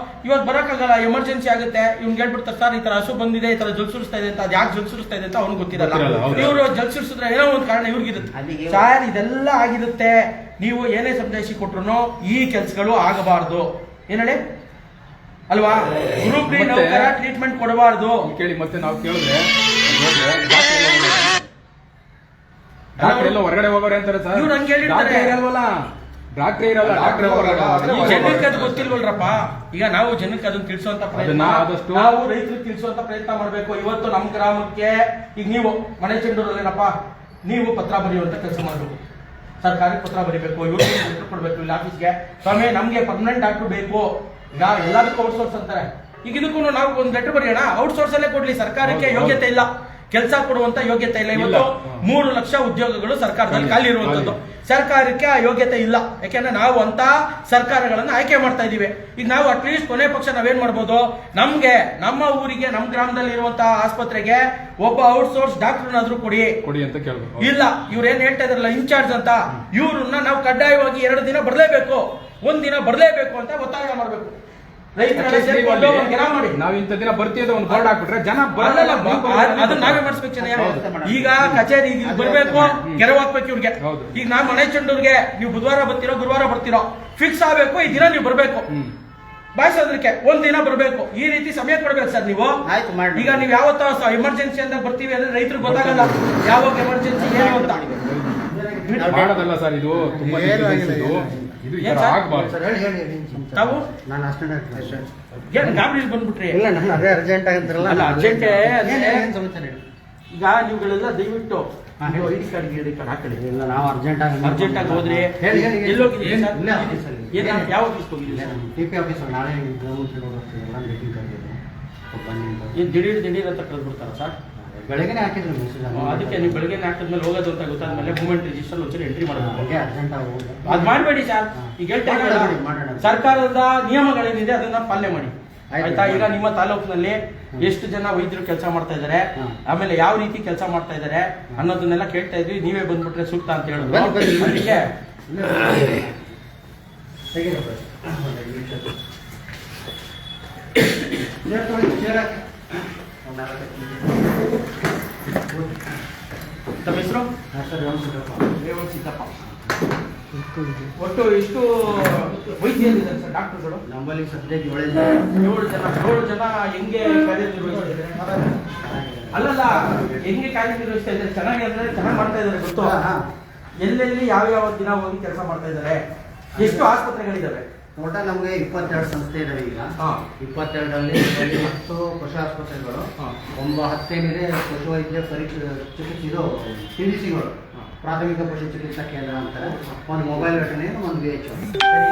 ಇವತ್ತು ಬರಕ್ಕಾಗಲ್ಲ, ಎಮರ್ಜೆನ್ಸಿ ಆಗುತ್ತೆ, ಇವ್ಗೆ ಹೇಳ್ಬಿಡ್ತಾರೆ ಸರ್ ಈ ತರ ಹಸು ಬಂದಿದೆ, ಈ ತರ ಜಲ್ ಸುರಿಸ್ತಾ ಇದೆ ಅಂತ. ಅದು ಯಾಕೆ ಜಲ್ ಸುರಿಸ್ತಾ ಇದೆ ಅಂತ ಅವ್ನಿಗೆ ಗೊತ್ತಿರಲ್ಲ. ಇವರು ಜಲ್ ಸುರಿಸಿದ್ರೆ ಏನೋ ಒಂದು ಕಾರಣ ಇವ್ರಿಗಿರುತ್ತೆ ಸರ್. ಇದೆಲ್ಲ ಆಗಿರುತ್ತೆ. ನೀವು ಏನೇ ಸಂದೇಶ ಕೊಟ್ರು ಈ ಕೆಲ್ಸಗಳು ಆಗಬಾರ್ದು. ಏನೇಳಿ ಅಲ್ವಾ? ಗ್ರೂಪ್ ಡಿ ನೌಕರ ಟ್ರೀಟ್ಮೆಂಟ್ ಕೊಡಬಾರ್ದು ಕೇಳಿ. ಮತ್ತೆ ನಾವು ಕೇಳಿದ್ರೆ ಎಲ್ಲ ಹೊರಗಡೆ ಹೋಗೋರೆ ಅಂತಾರೆ ಸರ್. ಇವ್ರು ಹಂಗೆ ಹೇಳಿರ್ತಾರೆ, ಇರಲ್ವಲ್ಲ, ಡಾಕ್ಟ್ರೇ ಇರಲ್ಲ, ಜನಕ್ಕೆ ಅದು ಗೊತ್ತಿಲ್ವಲ್ರಪ್ಪ. ಈಗ ನಾವು ಜನಕ್ಕೆ ಅದನ್ನ ತಿಳಿಸುವಂತ ಪ್ರಯತ್ನ, ನಾವು ರೈತರಿಗೆ ತಿಳಿಸುವಂತ ಪ್ರಯತ್ನ ಮಾಡ್ಬೇಕು. ಇವತ್ತು ನಮ್ಮ ಗ್ರಾಮಕ್ಕೆ ಈಗ ನೀವು ಮನೆ ಚಂಡೂರಲ್ಲೇನಪ್ಪ, ನೀವು ಪತ್ರ ಬರೆಯುವಂತ ಕೆಲಸ ಮಾಡ್ಬೇಕು, ಸರ್ಕಾರಕ್ಕೆ ಪತ್ರ ಬರೀಬೇಕು, ಇವ್ರಿಗೆ ಕೊಡ್ಬೇಕು ಇಲ್ಲಿ ಆಫೀಸ್ಗೆ, ಸ್ವಾಮಿ ನಮ್ಗೆ ಪರ್ಮನೆಂಟ್ ಡಾಕ್ಟರ್ ಬೇಕು. ಈಗ ಎಲ್ಲದಕ್ಕೂ ಔಟ್ಸೋರ್ಸ್ ಅಂತಾರೆ. ಈಗ ಇದಕ್ಕೂ ನಾವು ಒಂದು ಲೆಟರ್ ಬರೆಯೋಣ, ಔಟ್ಸೋರ್ಸ್ ಅಲ್ಲೇ ಕೊಡ್ಲಿ, ಸರ್ಕಾರಕ್ಕೆ ಯೋಗ್ಯತೆ ಇಲ್ಲ. ಕೆಲಸ ಕೊಡುವಂತ ಯೋಗ್ಯತೆ ಇಲ್ಲ. ಇವತ್ತು 3 ಲಕ್ಷ ಉದ್ಯೋಗಗಳು ಸರ್ಕಾರದಲ್ಲಿ ಖಾಲಿ ಇರುವಂತದ್ದು. ಸರ್ಕಾರಕ್ಕೆ ಆ ಯೋಗ್ಯತೆ ಇಲ್ಲ. ಯಾಕೆಂದ್ರೆ ನಾವು ಅಂತ ಸರ್ಕಾರಗಳನ್ನ ಆಯ್ಕೆ ಮಾಡ್ತಾ ಇದೀವಿ. ಈಗ ನಾವು ಅಟ್ಲೀಸ್ಟ್ ಕೊನೆ ಪಕ್ಷ ನಾವೇನ್ ಮಾಡ್ಬೋದು, ನಮ್ಗೆ ನಮ್ಮ ಊರಿಗೆ ನಮ್ಮ ಗ್ರಾಮದಲ್ಲಿ ಇರುವಂತಹ ಆಸ್ಪತ್ರೆಗೆ ಒಬ್ಬ ಔಟ್ಸೋರ್ಸ್ ಡಾಕ್ಟರ್ನಾದ್ರೂ ಕೊಡಿ ಅಂತ ಕೇಳಬೇಕು. ಇಲ್ಲ, ಇವ್ರೇನ್ ಹೇಳ್ತಾ ಇದಾರಲ್ಲ ಇನ್ಚಾರ್ಜ್ ಅಂತ, ಇವ್ರನ್ನ ನಾವು ಕಡ್ಡಾಯವಾಗಿ 2 ದಿನ ಬರ್ಲೇಬೇಕು, 1 ದಿನ ಬರ್ಲೇಬೇಕು ಅಂತ ಒತ್ತಾಯ ಮಾಡ್ಬೇಕು. ನಾವು ಇಂಥ ದಿನ ಬರ್ತೀವಿ ಒಂದು ಬೋರ್ಡ್ ಹಾಕ್ಬಿಟ್ರೆ ಜನ ಬರಲ್ಲ. ಅದನ್ನ ನಾವೇ ಮಾಡಿಸ್ಬೇಕು. ಈಗ ಕಚೇರಿ ಬರ್ಬೇಕು, ಕೆರವ್ ಹಾಕ್ಬೇಕು ಇವ್ರಿಗೆ. ಈಗ ನಾ ಮನೆ ಚಂಡೂರ್ಗೆ ನೀವು ಬುಧವಾರ ಬರ್ತಿರೋ ಗುರುವಾರ ಬರ್ತಿರೋ ಫಿಕ್ಸ್ ಆಗ್ಬೇಕು, ಈ ದಿನ ನೀವು ಬರ್ಬೇಕು. ಬಾಯಿಸೋದಕ್ಕೆ 1 ದಿನ ಬರ್ಬೇಕು. ಈ ರೀತಿ ಸಮಯ ಕೊಡ್ಬೇಕು ಸರ್ ನೀವು. ಈಗ ನೀವು ಯಾವತ್ತ ಎಮರ್ಜೆನ್ಸಿ ಅಂತ ಬರ್ತೀವಿ ಅಂದ್ರೆ ರೈತರಿಗೆ ಗೊತ್ತಾಗಲ್ಲ ಯಾವಾಗ ಎಮರ್ಜೆನ್ಸಿ ಏನು ಅಂತ. ಮಾಡೋದಲ್ಲ ಸರ್, ಇದು ತುಂಬಾ ತಾವು ನಾನು ಏನು ಗಾಬರಿ ಬಂದ್ಬಿಟ್ರಿ? ಇಲ್ಲ, ನಾನು ಅದೇ ಅರ್ಜೆಂಟ್ ಆಗಿದ್ರಲ್ಲ. ಅರ್ಜೆಂಟ್ ಈಗ ನೀವುಗಳೆಲ್ಲ ದಯವಿಟ್ಟು ಐಡಿ ಕಾರ್ಡ್ ಹಾಕೊಳ್ಳಿ. ಇಲ್ಲ, ನಾವು ಅರ್ಜೆಂಟ್ ಆಗಿ ಹೋದ್ರೆ ಎಲ್ಲೋಗಿದ್ದೀರಿ? ಯಾವ ಆಫೀಸ್ಗೆ ಹೋಗಿದ್ದೀರಿ? TP office. ನಾಳೆ ಎಲ್ಲ ಮೀಟಿಂಗ್ ಕರೆದಿದ್ರು. ದಿಢೀರ್ ಅಂತ ಕರೆದ್ಬಿಡ್ತಾರ ಸರ್? ಬೆಳಗ್ಗೆ ಹಾಕಿದ್ರು ಮೆಸೇಜ್. ಅದಕ್ಕೆ ನೀವು ಬೆಳಗ್ಗೆ ಹಾಕಿದ್ಮೇಲೆ ಹೋಗೋದು ಅಂತ ಗೊತ್ತಾದ್ಮೇಲೆ ಮೂವ್ಮೆಂಟ್ ರಿಜಿಸ್ಟರ್ ಒಂಚೂರು ಎಂಟ್ರಿ ಮಾಡಬೇಕು. ಅರ್ಜೆಂಟ್ ಅದ್ ಮಾಡಬೇಡಿ ಸರ್. ಈಗ ಹೇಳ್ತಾ ಸರ್ಕಾರದ ನಿಯಮಗಳೇನಿದೆ ಅದನ್ನ ಪಾಲನೆ ಮಾಡಿ, ಆಯ್ತಾ? ಈಗ ನಿಮ್ಮ ತಾಲೂಕಿನಲ್ಲಿ ಎಷ್ಟು ಜನ ವೈದ್ಯರು ಕೆಲಸ ಮಾಡ್ತಾ ಇದಾರೆ, ಆಮೇಲೆ ಯಾವ ರೀತಿ ಕೆಲಸ ಮಾಡ್ತಾ ಇದಾರೆ ಅನ್ನೋದನ್ನೆಲ್ಲ ಕೇಳ್ತಾ ಇದ್ವಿ. ನೀವೇ ಬಂದ್ಬಿಟ್ರೆ ಸೂಕ್ತ ಅಂತ ಹೇಳಿದ್ರು. ಅದಕ್ಕೆ ತಮ್ಮ ಹೆಸರು? ಸಿದ್ದಪ್ಪ. ಒಟ್ಟು ಎಷ್ಟು ವೈದ್ಯರಿದ್ದಾರೆ ಸರ್ ಡಾಕ್ಟರ್ಗಳು? ನಮ್ಮಲ್ಲಿ ಸದ್ಯಕ್ಕೆ 7 ಜನ ಹೆಂಗೆ ಕಾರ್ಯನಿರ್ವಹಿಸ್ತಿದ್ದಾರೆ? ಅಲ್ಲಲ್ಲ, ಹೆಂಗೆ ಕಾರ್ಯನಿರ್ವಹಿಸ್ತಾ ಇದ್ದಾರೆ? ಚೆನ್ನಾಗಿ ಅಂದ್ರೆ ಚೆನ್ನಾಗಿ ಮಾಡ್ತಾ ಇದ್ದಾರೆ ಗೊತ್ತು. ಎಲ್ಲೆಲ್ಲಿ ಯಾವ ದಿನ ಹೋಗಿ ಕೆಲಸ ಮಾಡ್ತಾ ಇದ್ದಾರೆ? ಎಷ್ಟು ಆಸ್ಪತ್ರೆಗಳಿದ್ದಾವೆ? ಟೋಟಲ್ ನಮಗೆ 22 ಸಂಸ್ಥೆ ಇದಾವೆ. ಈಗ 22ರಲ್ಲಿ 10 ಪಶು ಆಸ್ಪತ್ರೆಗಳು, 10 ಏನಿದೆ ಪಶು ವೈದ್ಯ ಚಿಕಿತ್ಸೆಗಳು, PVCಗಳು, ಪ್ರಾಥಮಿಕ ಪಶು ಚಿಕಿತ್ಸಾ ಕೇಂದ್ರ ಅಂತಾರೆ. ಒಂದು ಮೊಬೈಲ್ ವೆಟರ್ನರಿ, ಒಂದು VHO.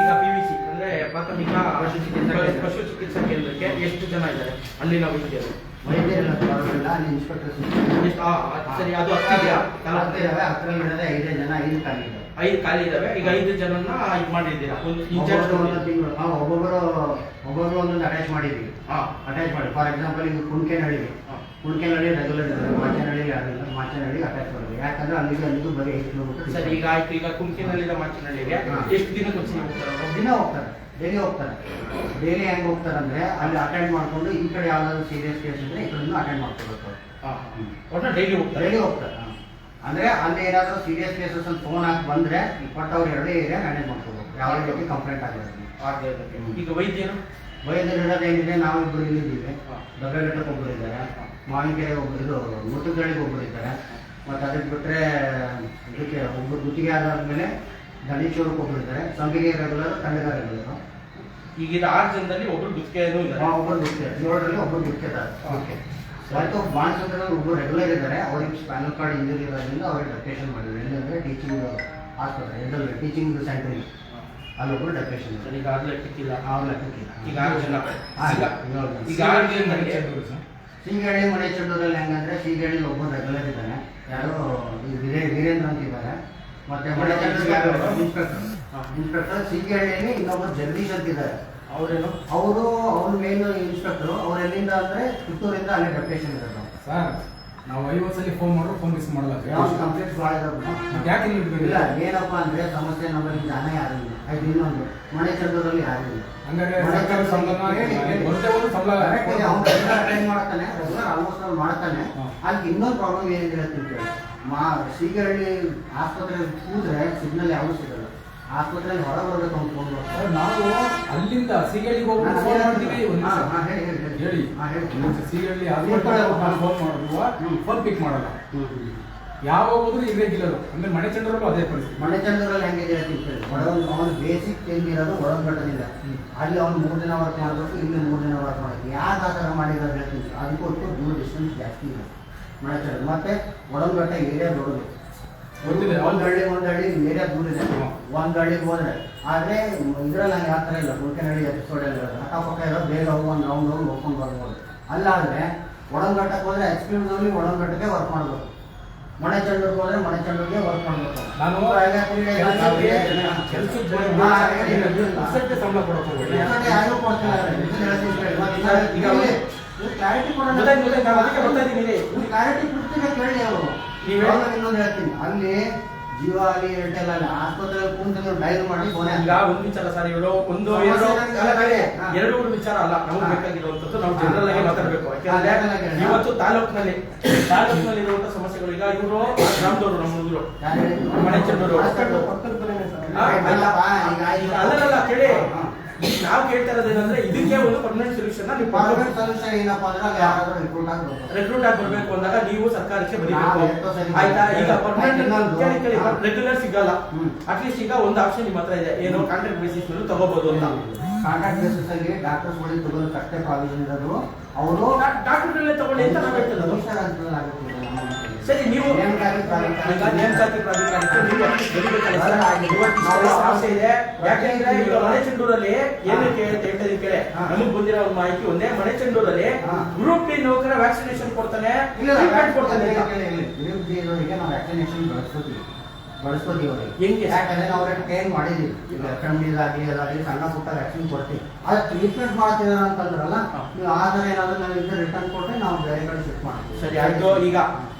ಈಗ PVC ಅಂದ್ರೆ ಪ್ರಾಥಮಿಕ ಪಶು ಚಿಕಿತ್ಸಾ ಕೇಂದ್ರಕ್ಕೆ ಎಷ್ಟು ಜನ ಇದ್ದಾರೆ ಅಲ್ಲಿನ ವೈದ್ಯರು? ವೈದ್ಯರೆಲ್ಲ ಬರೋದಿಲ್ಲ, ಅಲ್ಲಿ ಇನ್ಸ್ಪೆಕ್ಟರ್ ಸರಿ. ಅದು ಹತ್ತಿದೆಯಾ? 10 ಇದಾವೆ. 10ರಲ್ಲಿ 5 ಜನ, 5 ಖಾಲಿ ಇದಾವೆ. 5 ಖಾಲಿ ಇದಾವೆ. ಈಗ 5 ಜನನ್ನ ಇದು ಮಾಡಿದ್ದೀರಾ? ಒಬ್ಬೊಬ್ಬರು ಒಂದೊಂದು ಅಟ್ಯಾಚ್ ಮಾಡಿದ್ದೀವಿ. ಅಟ್ಯಾಚ್ ಮಾಡಿ, ಫಾರ್ ಎಕ್ಸಾಂಪಲ್ ಈಗ ಕುಣ್ಕೆನಹಳ್ಳಿ ರೆಗ್ಯುಲರ್ ಇದ್ದಾರೆ, ಮಾಚೇನಹಳ್ಳಿ ಯಾರಿಲ್ಲ, ಮಾಚೇನಹಳ್ಳಿ ಅಟ್ಯಾಚ್ ಮಾಡಿದ್ವಿ. ಯಾಕಂದ್ರೆ ಅಲ್ಲಿಗೂ ಬರೀ 5 ಕಿಲೋಮೀಟರ್. ಸರಿ, ಈಗ ಆಯ್ತು. ಈಗ ಕುಮ್ಕಿನಲ್ಲಿಂದ ಮಾಚೇನಹಳ್ಳಿಗೆ ಎಷ್ಟು ದಿನಕ್ಕೆ ಒಂದ್ಸಲ ಹೋಗ್ತಾರೆ? ದಿನ ಹೋಗ್ತಾರೆ, ಡೈಲಿ ಹೋಗ್ತಾರೆ. ಡೈಲಿ ಹೆಂಗೆ ಹೋಗ್ತಾರೆ ಅಂದ್ರೆ ಅಲ್ಲಿ ಅಟೆಂಡ್ ಮಾಡ್ಕೊಂಡು ಈ ಕಡೆ ಯಾವ್ದಾದ್ರು ಸೀರಿಯಸ್ ಕೇಸ್ ಇದ್ರೆ ಈ ಕಡೆ ಅಟೆಂಡ್ ಮಾಡ್ಕೋಬೇಕು. ಡೈಲಿ ಹೋಗ್ತಾರೆ. ಅಂದ್ರೆ ಅಲ್ಲಿ ಏನಾದ್ರು ಸೀರಿಯಸ್ ಕೇಸಸ್ ಅಂತ ಫೋನ್ ಹಾಕಿ ಬಂದ್ರೆ ಕೊಟ್ಟವ್ರು 2 ಏರಿಯಾ ಮ್ಯಾನೇಜ್ ಮಾಡ್ಕೋಬೇಕು. ಯಾವ ರೀತಿ ಕಂಪ್ಲೇಂಟ್ ಆಗಿರೋದು. ಈಗ ವೈದ್ಯರು ಇರೋದೇನಿದೆ, ನಾವು ಇಬ್ಬರು ಇಲ್ಲಿದ್ದೀವಿ. ದೊಡ್ಡಘಟ್ಟಕ್ಕೆ ಒಬ್ಬರು ಇದ್ದಾರೆ, ಮಾವಿನಕೆರೆ ಒಬ್ಬರು, ಇದು ಮುಟ್ಟುಗಳಿಗೆ ಒಬ್ಬರು ಇದ್ದಾರೆ. ಮತ್ತು ಅದಕ್ಕೆ ಬಿಟ್ಟರೆ ಇದಕ್ಕೆ ಒಬ್ಬರು ಗುತ್ತಿಗೆ ಆದಾದ್ಮೇಲೆ ದಂಡಿಚೂರಕ್ಕೆ ಒಬ್ಬರು ಇದ್ದಾರೆ. ಸಂಪಿಗೆ ರೆಗ್ಯುಲರ್, ತಂಡಗ ರೆಗ್ಯುಲರ್. ಈಗ 6 ಜನದಲ್ಲಿ ಒಬ್ಬರು ಗುತ್ತಿಗೆನೂ ಇದ್ದಾರೆ. ಒಬ್ಬರು ಗುತ್ತಿಗೆ, 7ರಲ್ಲಿ ಒಬ್ಬರು ಗುತ್ತಿಗೆದಾರ. ಮತ್ತು ಬಾಣಸಂದ್ರದಲ್ಲಿ ಒಬ್ಬರು ರೆಗ್ಯುಲರ್ ಇದ್ದಾರೆ. ಅವ್ರಿಗೆ ಸ್ಪೈನಲ್ ಕಾರ್ಡ್ ಇಂಜುರಿ ಇರೋದ್ರಿಂದ ಅವ್ರಿಗೆ ಡೆಪ್ರೇಷನ್ ಮಾಡಿದ್ರು. ಎಲ್ಲಂದರೆ ಟೀಚಿಂಗ್ ಆಸ್ಪತ್ರೆ, ಎಲ್ಲರೂ ಟೀಚಿಂಗ್ ಸೆಂಟ್ರಿಗೆ ಅಲ್ಲೊಬ್ಬರು ಡೆಪ್ರೇಷನ್. ಈಗ ಆಗಲೇ ಲೆಕ್ಕಕ್ಕಿಲ್ಲ. ಈಗ 6 ಜನ. ಈಗ 6 ಜನದಲ್ಲಿ ಸೀಗಳ್ಳಿ ಮನೆ ಚಂಡೂರಲ್ಲಿ ಹೆಂಗಂದ್ರೆ ಸೀಗಳ್ಳಿ ಒಬ್ಬರು ರೆಗ್ಯುಲರ್ ಇದ್ದಾನೆ, ಯಾರು ವೀರೇಂದ್ರ ಅಂತ ಇದ್ದಾರೆ. ಮತ್ತೆ ಮನೆ ಚಂಡೂರು ಇನ್ಸ್ಪೆಕ್ಟರ್. ಸೀಗಳ್ಳಿಯಲ್ಲಿ ಇನ್ನೊಬ್ಬರು ಜಗದೀಶ್ ಅಂತ ಇದ್ದಾರೆ. ಅವ್ರು ಮೇನ್ ಇನ್ಸ್ಪೆಕ್ಟರ್. ಅವ್ರು ಎಲ್ಲಿಂದ ಅಂದ್ರೆ ಪುತ್ತೂರಿಂದ ಅಲ್ಲಿ ಡೆಪ್ರೇಷನ್ ಇರೋದು. ಸರ್, ನಾವು 50 ಸಲ ಫೋನ್ ಮಾಡಿದ್ರು ಫೋನ್ ಮಿಸ್ ಮಾಡಲ್ಲ. ಕಂಪ್ಲೇಂಟ್ಸ್ ಮಾಡಿದ್ರು. ಯಾಕೆ ಇಲ್ಲ, ಏನಪ್ಪ ಅಂದ್ರೆ ಸಮಸ್ಯೆ ನಮ್ಮಲ್ಲಿ ಜನ ಯಾರು ಇಲ್ಲ. ಅದು ಇನ್ನೊಂದು ಮನೆ ಚಂಡೂರಲ್ಲಿ ಯಾರು ಇಲ್ಲ. ಮಾಡ್ತಾನೆ. ಅಲ್ಲಿ ಇನ್ನೊಂದು ಪ್ರಾಬ್ಲಮ್ ಏನಿದೆ ಹೇಳ್ತೀನಿ. ಸೀಗಳ್ಳಿ ಆಸ್ಪತ್ರೆ ಕೂತ್ರೆ ಸಿಗ್ನಲ್ ಯಾವುದು ಸಿಗಲ್ಲ. ಆಸ್ಪತ್ರೆಯಲ್ಲಿ ಹೊರ ಬರಬೇಕು ಅಂತ ಫೋನ್ ಬರ್ತಾರೆ. ನಾವು ಅಲ್ಲಿಂದ ಸೀಗಳ್ಳಿಗೆ ಹೋಗಿ ಫೋನ್ ಮಾಡ್ತೀವಿ. ಹೇಳಿ, ಸೀಗಳ್ಳಿ ಫೋನ್ ಮಾಡಿದ್ರು ಫೋನ್ ಪಿಕ್ ಮಾಡಲ್ಲ. ಯಾವಾಗ ಹೋದ್ರು ಇರ್ರೆಗ್ಯುಲರ್. ಅಂದ್ರೆ ಮನೆ ಚಂದ್ರಲ್ಲೂ ಅದೇ ಪರಿಸ್ಥಿತಿ. ಮನೆ ಚಂದ್ರಲ್ಲಿ ಹೆಂಗಿದೆ ಹೇಳ್ತೀನಿ. ಅವನು ಬೇಸಿಕ್ ಹೆಂಗಿರೋದು ಒಳಗಟ್ಟದಿಲ್ಲ. ಅಲ್ಲಿ ಅವ್ನು 3 ದಿನ ವರ್ಕ್ ಮಾಡಬೇಕು, ಇಲ್ಲಿ 3 ದಿನ ವರ್ಕ್ ಮಾಡಬೇಕು. ಯಾಕೆ ಆ ಥರ ಮಾಡಿರೋದು ಹೇಳ್ತೀನಿ. ಅದಕ್ಕೊಟ್ಟು ದೂರ ಡಿಸ್ಟೆನ್ಸ್ ಜಾಸ್ತಿ ಇದೆ ಮನೆ ಚಂದ್ರ. ಮತ್ತೆ ಒಳಗಟ್ಟ ಏರಿಯಾ ದೊಡ್ಡದು. ಒಂದು ಹಳ್ಳಿ ಏರಿಯಾ ದೂರ ಇದೆ. ಒಂದು ಹಳ್ಳಿಗೆ ಹೋದ್ರೆ ಆದರೆ ಇದರಲ್ಲಿ ಹಂಗೆ ಆ ಥರ ಇಲ್ಲ. ಕುಂಕನಹಳ್ಳಿ ಎಪಿಸೋಡಲ್ಲಿ ಇರೋದು ಅಕ್ಕಪಕ್ಕ ಇರೋದು ಬೇಗ ಹೋಗಿ ಒಂದು ರೌಂಡ್ ಹೋಗಿ ನೋಡ್ಕೊಂಡು ಬರ್ಬೋದು. ಅಲ್ಲಾದರೆ ಒಳಂಗಟ್ಟಕ್ಕೆ ಹೋದ್ರೆ ಎಕ್ಸ್ಕ್ಲೂಸಿವ್ಲಿ ಒಳಂಗಟ್ಟಕ್ಕೆ ವರ್ಕ್ ಮಾಡಬೇಕು. ಮನೆ ಚಂಡೂರ್ಗೆ ಹೋದ್ರೆ ಮನೆ ಚಂಡೂರ್ಗೆ ವರ್ಕ್ ಮಾಡಬೇಕು. ನಾನು ಸಂಬಳ ಕೊಡೋಕೆ ಯಾರು ಕ್ಲಾರಿಟಿ ಕೊಡ್ತೀನಿ ಕೇಳಿ ಅವರು. ಇನ್ನೊಂದು ಹೇಳ್ತೀನಿ, ಅಲ್ಲಿ ಜೀವ ಅಲ್ಲಿ ಏರ್ಟೆಲ್ ಅಲ್ಲಿ ಆಸ್ಪತ್ರೆಯಲ್ಲಿ ಕುಂತು ಡೈಲ್ ಮಾಡಿ ಫೋನ್ ಈಗ ಒಂದು ವಿಚಾರ ಸರ್, ಇವರು ಒಂದು ಎರಡು ವಿಚಾರ ಅಲ್ಲ ನಮಗೆ ಬೇಕಾಗಿರುವಂತದ್ದು. ನಾವು ಜನರಲ್ ಆಗಿ ಮಾತಾಡಬೇಕು. ಯಾಕಂದ್ರೆ ಇವತ್ತು ತಾಲೂಕಿನಲ್ಲಿ ಇರುವಂತಹ ಸಮಸ್ಯೆಗಳು, ಈಗ ಇವರು ಗ್ರಾಮದವರು, ನಮ್ಮ ಹುಡುಗರು ಮನೆ ಚಂದೂರು ಅಲ್ಲಲ್ಲ ಕೇಳಿ, ನಾವು ಕೇಳ್ತಾ ಇರೋದೇನಂದ್ರೆ ಇದಕ್ಕೆ ಒಂದು ಪರ್ಮನೆಂಟ್ ಸೊಲ್ಯೂಷನ್ ಏನಪ್ಪಾ ಅಂದ್ರೆ ಯಾರಾದ್ರೂ ರೆಕ್ರೂಟ್ ಆಗಿ ಬರ್ಬೇಕು ಅಂದಾಗ ನೀವು ಸರ್ಕಾರಕ್ಕೆ ಬರೀಬೇಕು, ಆಯ್ತಾ? ಈಗ ಪರ್ಮನೆಂಟ್ ರೆಗ್ಯುಲರ್ ಸಿಗಲ್ಲ. ಅಟ್ಲೀಸ್ಟ್ ಈಗ ಒಂದು ಆಪ್ಷನ್ ನಿಮ್ಮ ಹತ್ರ ಇದೆ, ಏನು ಕಾಂಟ್ರಾಕ್ಟ್ ಬೇಸಿಸ್ ಮೇಲೆ ತಗೋಬಹುದು ಅಂತ. ಕಾಂಟ್ರಾಕ್ಟ್ ಬೇಸಿಸ್ ಅಲ್ಲಿ ಡಾಕ್ಟರ್ಸ್ ಗಳಿಗೆ ತಗೊಳ್ಳೋ ಕಷ್ಟೇ ಪ್ರಾವಿಷನ್ ಇರೋದು. ಅವರು ಡಾಕ್ಟರ್ಗಳೇ ತಗೊಳ್ಳಿ ಅಂತ ನಾವು ಹೇಳ್ತಿರೋದು. ಸರಿ, ನೀವು ನೇಮಕಾತಿ ಪ್ರಾಧಿಕಾರಕ್ಕೆ ನೀವು ಸಮಸ್ಯೆ ಇದೆ. ಯಾಕೆಂದ್ರೆ ಈಗ ಮನೆ ಚಂಡೂರಲ್ಲಿ ಏನಕ್ಕೆ ಹೇಳ್ತಾ ಕೇಳಿ, ನಮಗ್ ಬಂದಿರೋ ಒಂದು ಮಾಹಿತಿ ಒಂದೇ, ಮನೆ ಚಂಡೂರಲ್ಲಿ ಗ್ರೂಪ್ ಡಿ ನೌಕರ ವ್ಯಾಕ್ಸಿನೇಷನ್ ಕೊಡ್ತಾನೆ, ನಾವು ವ್ಯಾಕ್ಸಿನೇಷನ್ ಬಳಸ್ಕೋತೀವಿ ಅವ್ರಿಗೆ. ಹೆಂಗೆ? ಯಾಕಂದ್ರೆ ನಾವು ಅವ್ರಿಗೆ ಟ್ರೈನ್ ಮಾಡಿದೀವಿ. ಈಗ ಅದಾಗಲಿ ಸಣ್ಣ ಪುಟ್ಟ ವ್ಯಾಕ್ಸಿನ್ ಕೊಡ್ತೀವಿ. ಅದು ಟ್ರೀಟ್ಮೆಂಟ್ ಮಾಡ್ತಿದಾರ ಅಂತಂದ್ರಲ್ಲ, ನೀವು ಆ ಥರ ಏನಾದ್ರು ನಾವು ಇದು ರಿಟರ್ನ್ ಕೊಟ್ಟರೆ ನಾವು ಬೇರೆ ಕಡೆ ಶಿಫ್ಟ್ ಮಾಡ್ತೀವಿ. ಸರಿ ಆಯ್ತು. ಈಗ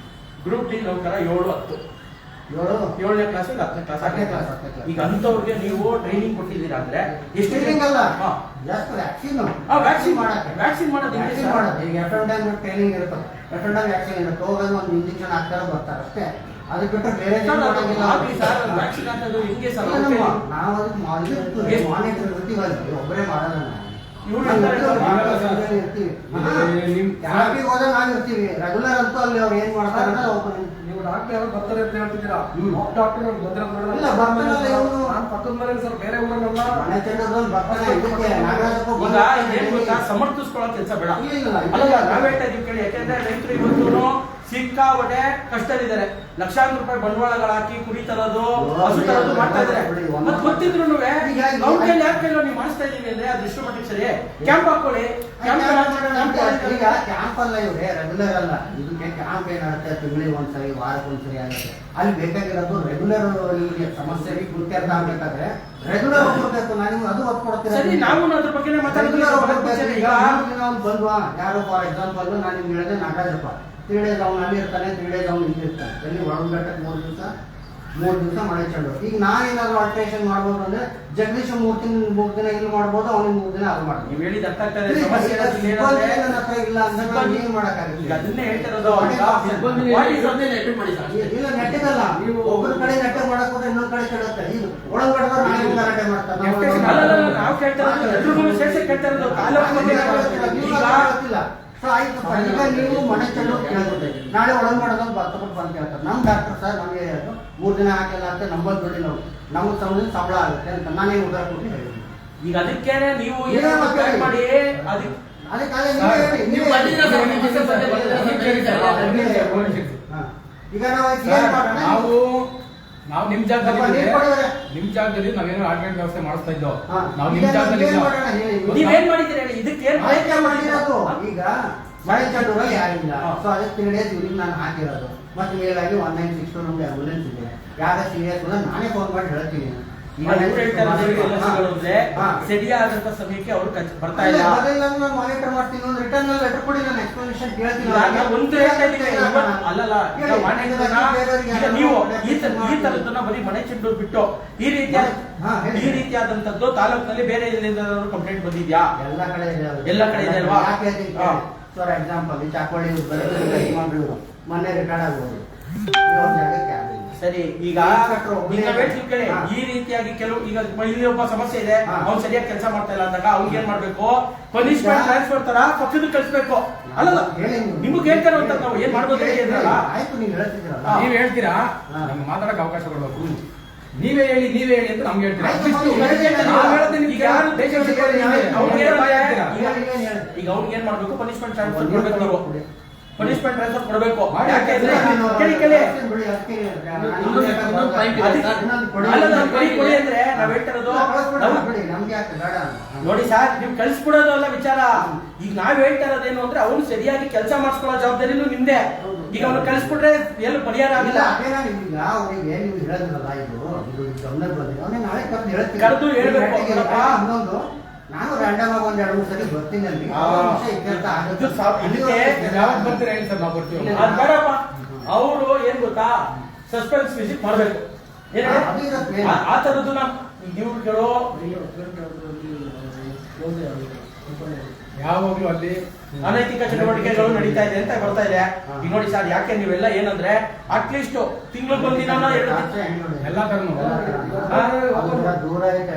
ಗ್ರೂಪ್ ಡಿ ನೌಕರ 7ನೇ ಕ್ಲಾಸ್ 10ನೇ ಕ್ಲಾಸ್ ಈಗ ಅಂತವ್ರಿಗೆ ನೀವು ಟ್ರೈನಿಂಗ್ ಕೊಟ್ಟಿದ್ದೀರಾ ಅಂದ್ರೆ ಎಷ್ಟು ಟ್ರೈನಿಂಗ್ ಅಲ್ಲ, ಜಸ್ಟ್ ವ್ಯಾಕ್ಸಿನ್ ವ್ಯಾಕ್ಸಿನ್ ಮಾಡೋದು ಈಗ ಎಫ್ ಟ್ರೈನಿಂಗ್ ಇರುತ್ತೆ. ಎಫ್ ವ್ಯಾಕ್ಸಿನ್ ಇರುತ್ತೆ, ಹೋಗೋದು ಒಂದು ಇಂಜೆಕ್ಷನ್ ಹಾಕ್ತಾರೆ ಬರ್ತಾರೆ ಅಷ್ಟೇ. ಅದಕ್ಕೆ ಬಿಟ್ಟರೆ ಬೇರೆ ವ್ಯಾಕ್ಸಿನ್ ಹಾಕೋದು ಹಿಂಗೆ ಸರ್. ನಾವು ಅದಕ್ಕೆ ಮಾನಿಟರ್ ಇರ್ತೀವಿ, ಒಬ್ಬರೇ ಮಾಡೋದನ್ನ ಇರ್ತೀವಿ. ಹೋದ್ರೆ ನಾವು ಇರ್ತೀವಿ, ರೆಗ್ಯುಲರ್ ಅಂತೂ ಅಲ್ಲಿ ಅವ್ರು ಏನ್ ಮಾಡ್ತಾರೆ ನೀವು ಡಾಕ್ಟರ್ ಯಾರು ಬರ್ತಾರೆ ಅಂತ ಹೇಳ್ತಿದ್ದೀರಾ? ಡಾಕ್ಟರ್ ಇಲ್ಲ ಬರ್ತಾರಲ್ಲ ಇವರು ಪಕ್ಕದ ಮನೆ ಸರ್, ಬೇರೆ ಊರಲ್ಲ ಮನೆ ಚಂದ್ರದಲ್ಲಿ ಬರ್ತಾನೆ. ಈಗ ಸಮರ್ಥಿಸ್ಕೊಳ್ಳೋ ಕೆಲಸ ಬೇಡ. ನಾವ್ ಹೇಳ್ತಾ ಇದೀವಿ ಕೇಳಿ, ಯಾಕೆಂದ್ರೆ ರೈತರು ಇವತ್ತು ಸಿಕ್ಕಾಪಟ್ಟೆ ಕಷ್ಟದಿದ್ದಾರೆ. ಲಕ್ಷಾಂತರ ರೂಪಾಯಿ ಬಂಡವಾಳಗಳು ಹಾಕಿ ಕುರಿ ತರೋದು, ಹಸು ತರೋದು ಮಾಡ್ತಾ ಇದಾರೆ. ಮತ್ತೆ ಗೊತ್ತಿದ್ರು ಅವ್ರ ಕೈಲಿ ಯಾಕೆ ಕೈಲೋ ನೀವು ಮಾಡಿಸ್ತಾ ಇದೀವಿ ಅಂದ್ರೆ ಅದು ಎಷ್ಟು ಮಟ್ಟಿಗೆ ಸರಿ? ಕ್ಯಾಂಪ್ ಹಾಕೊಳ್ಳಿ. ಈಗ ಕ್ಯಾಂಪ್ ಅಲ್ಲ ಇವ್ರೆ, ರೆಗ್ಯುಲರ್ ಅಲ್ಲ. ಇದಕ್ಕೆ ಕ್ಯಾಂಪ್ ಏನಾಗುತ್ತೆ, ತಿಂಗಳಿಗೆ ಒಂದ್ಸರಿ ವಾರಕ್ಕೊಂದ್ಸರಿ ಆಗುತ್ತೆ. ಅಲ್ಲಿ ಬೇಕಾಗಿರೋದು ರೆಗ್ಯುಲರ್ ಸಮಸ್ಯೆಗೆ ಗುರುತ್ಯರ್ಥ ಆಗ್ಬೇಕಾದ್ರೆ ರೆಗ್ಯುಲರ್ ಹೋಗ್ಬೇಕು. ನಾನು ಅದು ಒತ್ತು ಕೊಡ್ತೀನಿ. ನಾವು ಅದ್ರ ಬಗ್ಗೆ ಬಂದ್ವಾ ಯಾರು ಫಾರ್ ಎಕ್ಸಾಂಪಲ್ ನಾನು ನಿಮ್ಗೆ ಹೇಳಿದೆ ನಾಗರಾಜಪ್ಪ 3 days ಅವ್ನು ಅಲ್ಲಿ ಇರ್ತಾನೆ, 3 days ಅವ್ನು ಇಲ್ಲಿ ಇರ್ತಾನೆ. ಎಲ್ಲಿ ಒಳಗಟ್ಟಕ್ಕೆ 3 ದಿವಸ ಮಳೆ ಚಂಡು. ಈಗ ನಾನೇನಾದ್ರು ಆಲ್ಟ್ರೇಷನ್ ಮಾಡ್ಬೋದು ಅಂದ್ರೆ ಜಗದೀಶ್ 3 ದಿನ ಇಲ್ಲಿ ಮಾಡ್ಬೋದು, ಅವ್ನಿಗೆ 3 ದಿನ ಅದು ಮಾಡ್ಬೋದು. ನೀವು ಹೇಳಿದ ಅರ್ಥ ಆಗ್ತದೆ. ನನ್ನ ಹತ್ರ ಇಲ್ಲ ಅಂದ್ರೆ ನಾನು ಏನ್ ಮಾಡಕ್ಕಾಗುತ್ತೆ? ಅದನ್ನೇ ಹೇಳ್ತಿರೋದು. ಇಲ್ಲ ನೆಟ್ಟಿಗಲ್ಲ, ನೀವು ಒಬ್ಬರ ಕಡೆ ನೆಟ್ಟ ಮಾಡಕ್ ಹೋದ್ರೆ ಇನ್ನೊಂದ್ ಕಡೆ ಕೆಡುತ್ತೆ. ಈಗ ಒಳಗಡದವ್ರು ನಾಳೆ ಗಲಾಟೆ ಮಾಡ್ತಾರೆ. ನಾವು ಕೇಳ್ತಾ ಇರೋದು ಗೊತ್ತಿಲ್ಲ. ಸೊ ಆಯ್ತಪ್ಪ, ಈಗ ನೀವು ಮನೆ ಚಂಡು ಕೇಳ್ಬೋದು, ನಾಳೆ ಒಳಗೆ ಮಾಡೋದೊಂದು ಬರ್ತಬಿಟ್ಟು ಬಂದು ಕೇಳ್ತಾರೆ. ನಮ್ಮ ಡಾಕ್ಟರ್ ಸರ್ ನಮಗೆ 3 ದಿನ ಹಾಕಿಲ್ಲ ಅಂತ ನಂಬಲ್ ದುಡ್ಡಿ ನಾವು ನಮಗೆ ಸಂಬಳ ಆಗುತ್ತೆ ಅಂತ ನಾನೇ ಉದಾರ ಕೊಟ್ಟು ಹೇಳಿದ್ದೀನಿ. ಈಗ ಅದಕ್ಕೇನೆ ನೀವು ಮಾಡಿ ಈಗ ನಾವು ನಿಮ್ ಜಾಗದಲ್ಲಿ ನಾವೇನೋ ಆರ್ಡಿನೆಂಟ್ ವ್ಯವಸ್ಥೆ ಮಾಡಿಸ್ತಾ ಇದ್ದೋ. ನಾವು ನಿಮ್ ಜಾಗದಲ್ಲಿ ನೀವೇನ್ ಮಾಡಿದ್ದೀರಿ ಹೇಳಿ? ಇದಕ್ಕೆ ಮಾಡಿರೋದು ಈಗ ಮಳೆ ಚಂಡೂರಲ್ಲಿ ಯಾರಿಲ್ಲ. ಸೊ ಅದಕ್ಕೆ 3 days ಇವ್ರಿಗೆ ನಾನು ಹಾಕಿರೋದು. ಮತ್ತೆ ಮೇಲಾಗಿ 1962 ನಮ್ಗೆ ಆಂಬುಲೆನ್ಸ್ ಇದೆ. ಯಾರ ಸೀರಿಯಸ್ ನಾನೇ ಫೋನ್ ಮಾಡಿ ಹೇಳ್ತೀನಿ. ಸರಿಯಾದಂತ ಸಮಯಕ್ಕೆ ಅವರು ಬರ್ತಾ ಇಲ್ಲ. ನಾನು ಮಾನಿಟರ್ ಮಾಡ್ತೀನಿ, ಒಂದು ರಿಟರ್ನ್ ಲೆಟರ್ ಕೊಡಿ, ನಾನು ಎಕ್ಸ್ಪ್ಲನೇಷನ್ ಕೇಳ್ತೀನಿ. ನೀವು ಈ ತರದನ್ನ ಬರೀ ಮನೆ ಚೆಂಡು ಬಿಟ್ಟು ಈ ರೀತಿಯಾದಂತದ್ದು ತಾಲೂಕಿನಲ್ಲಿ ಬೇರೆ ಕಂಪ್ಲೇಂಟ್ ಬಂದಿದ್ಯಾ? ಎಲ್ಲ ಕಡೆ ಇದೆ ಅಲ್ವಾ? ಫಾರ್ ಎಕ್ಸಾಂಪಲ್ ಈ ಚಾಕೋಳಿ ಮೊನ್ನೆ ರಿಟರ್ನ್ ಆಗ್ಬೋದು. ಸರಿ, ಈಗ ಈ ರೀತಿಯಾಗಿ ಕೆಲವು ಈಗ ಇಲ್ಲಿ ಒಬ್ಬ ಸಮಸ್ಯೆ ಇದೆ, ಅವ್ನು ಸರಿಯಾಗಿ ಕೆಲಸ ಮಾಡ್ತಾ ಇಲ್ಲ ಅಂದಾಗ ಅವ್ನಿಗೆ ಏನ್ ಮಾಡ್ಬೇಕು? ಪನಿಷ್ಮೆಂಟ್ ಟ್ರಾನ್ಸ್ಫರ್ ತರ ಪಕ್ಕದ ಕಳಿಸ್ಬೇಕು. ಅಲ್ಲ ನಿಮ್ಗೆ ಹೇಳ್ತಾರೆ ಅಂತ ನಾವು ಏನ್ ಮಾಡ್ಬೋದು? ನೀವ್ ಹೇಳ್ತೀರಾ, ನಮ್ಗೆ ಮಾತಾಡಕ್ ಅವಕಾಶ ಕೊಡ್ಬೇಕು. ನೀವೇ ಹೇಳಿ ಅಂತ ನಮ್ಗೆ ಹೇಳ್ತೀರಾ. ಈಗ ಅವ್ನಿಗೆ ಏನ್ ಮಾಡ್ಬೇಕು? ಪನಿಷ್ಮೆಂಟ್ ಟ್ರಾನ್ಸ್ಫರ್ ಕೊಡ್ಬೇಕು. ಪನಿಷ್ಮೆಂಟ್ ಟ್ರಾನ್ಸ್ಫರ್ ಕೊಡಬೇಕು. ಮಾಡಿ. ಯಾಕೆಂದ್ರೆ ಕೇಳಿ ಅಲ್ಲ ನಾವು ಕೊಡಿ ಅಂದ್ರೆ ನಾವ್ ಹೇಳ್ತಿರೋದು ನೋಡಿ ಸರ್, ನೀವು ಕಳ್ಸಿಬಿಡೋದು ಅಲ್ಲ ವಿಚಾರ. ಈಗ ನಾವ್ ಹೇಳ್ತಾ ಇರೋದೇನು ಅಂದ್ರೆ ಅವ್ನು ಸರಿಯಾಗಿ ಕೆಲಸ ಮಾಡಿಸ್ಕೊಳ್ಳೋ ಜವಾಬ್ದಾರಿನೂ ನಿಮ್ದೆ. ಈಗ ಅವ್ನು ಕಳ್ಸಿಬಿಟ್ರೆ ಏನು ಪರಿಹಾರ ಆಗಿಲ್ಲ. ಕರೆದು ಹೇಳ್ಬೇಕು ಇನ್ನೊಂದು ನಾನು ರ್ಯಾಂಡಮ್ ಆಗಿ ಒಂದ್ 2-3 ಸರಿ ಬರ್ತೀನಿ ಅಲ್ಲಿ ಯಾವಾಗ ಬರ್ತೀರಾ ಹೇಳಿ ಸರ್, ನಾವು ಬರ್ತೀವಿ. ಅದ್ ಬೇಡಪ್ಪ. ಅವರು ಏನ್ ಗೊತ್ತಾ, ಸಸ್ಪೆನ್ಸ್ ವಿಸಿಟ್ ಮಾಡ್ಬೇಕು. ಆ ತರದ್ದು ಇವ್ರುಗಳು ಯಾವಾಗ್ಲೂ ಅಲ್ಲಿ ಅನೈತಿಕ ಚಟುವಟಿಕೆಗಳು ನಡೀತಾ ಇದೆ ಅಂತ ಬರ್ತಾ ಇದೆ. ಈಗ ನೋಡಿ ಸರ್, ಯಾಕೆ ನೀವೆಲ್ಲ ಏನಂದ್ರೆ ಅಟ್ಲೀಸ್ಟ್ ತಿಂಗಳಿಗೊಂದಿನ ಎಲ್ಲಾ ಕರ್ನು ದೂರ ಐತೆ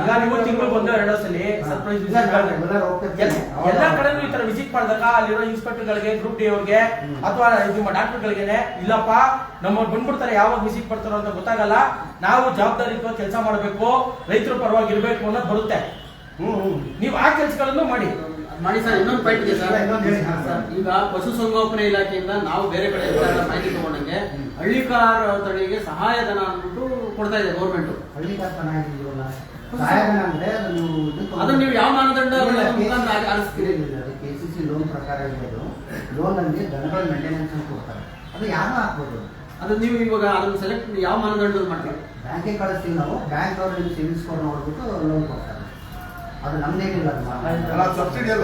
ಈಗ ನೀವು ತಿಂಗಳಿಗೊಂದು 2 ಸಲ ಸರ್ಪ್ರೈಸ್ ವಿಸಿಟ್ ಎಲ್ಲ ಕಡೆನೂ ಈ ತರ ವಿಸಿಟ್ ಮಾಡಿದಾಗ ಅಲ್ಲಿರೋ ಇನ್ಸ್ಪೆಕ್ಟರ್ಗಳಿಗೆ, ಗ್ರೂಪ್ ಡಿ ಅವ್ರಿಗೆ ಅಥವಾ ನಿಮ್ಮ ಡಾಕ್ಟರ್ಗಳಿಗೆ ಇಲ್ಲಪ್ಪ ನಮ್ಮವ್ರು ಬಂದ್ಬಿಡ್ತಾರೆ, ಯಾವಾಗ ವಿಸಿಟ್ ಮಾಡ್ತಾರೋ ಅಂತ ಗೊತ್ತಾಗಲ್ಲ. ನಾವು ಜವಾಬ್ದಾರಿಯುತ ಕೆಲಸ ಮಾಡಬೇಕು, ರೈತರ ಪರವಾಗಿ ಇರ್ಬೇಕು ಅನ್ನೋದು ಬರುತ್ತೆ. ನೀವು ಆ ಕೆಲಸಗಳನ್ನು ಮಾಡಿ ಸರ್. ಇನ್ನೊಂದು ಪಾಯಿಂಟ್ ಇದೆ ಸರ್. ಈಗ ಪಶುಸಂಗೋಪನೆ ಇಲಾಖೆಯಿಂದ ನಾವು ಬೇರೆ ಕಡೆ ಮಾಹಿತಿ ತಗೊಂಡಂಗೆ ಹಳ್ಳಿಕಾರ ತಳಿಗೆ ಸಹಾಯಧನ ಅಂದ್ಬಿಟ್ಟು ಕೊಡ್ತಾ ಇದೆ ಗೌರ್ಮೆಂಟ್. ಅದನ್ನ ನೀವು ಯಾವ ಮಾನದಂಡ ಆರಿಸ್ತೀರಿ? KCC ಲೋನ್ ಪ್ರಕಾರ ಇರೋದು ಲೋನ್ ಅಲ್ಲಿ ದನಗಳ ಮೇಂಟೆನೆನ್ಸ್ ಅಂತ ಕೊಡ್ತಾರೆ, ಅದು ಯಾರು ಹಾಕ್ಬೋದು. ಅದು ನೀವು ಇವಾಗ ಅದನ್ನು ಸೆಲೆಕ್ಟ್ ಯಾವ ಮಾನದಂಡ ಮಾಡ್ತೀವಿ? ಬ್ಯಾಂಕಿಗೆ ಕಳಿಸ್ತೀವಿ ನಾವು, ಬ್ಯಾಂಕ್ ಅವರು ನಿಮ್ಗೆ ಸಿವಿಲ್ ಸ್ಕೋರ್ ನೋಡ್ಬಿಟ್ಟು ಲೋನ್ ಕೊಡ್ತಾರೆ. ಅದು ನಮ್ದೇನಿಲ್ಲ, ಸಬ್ಸಿಡಿ ಅಲ್ಲ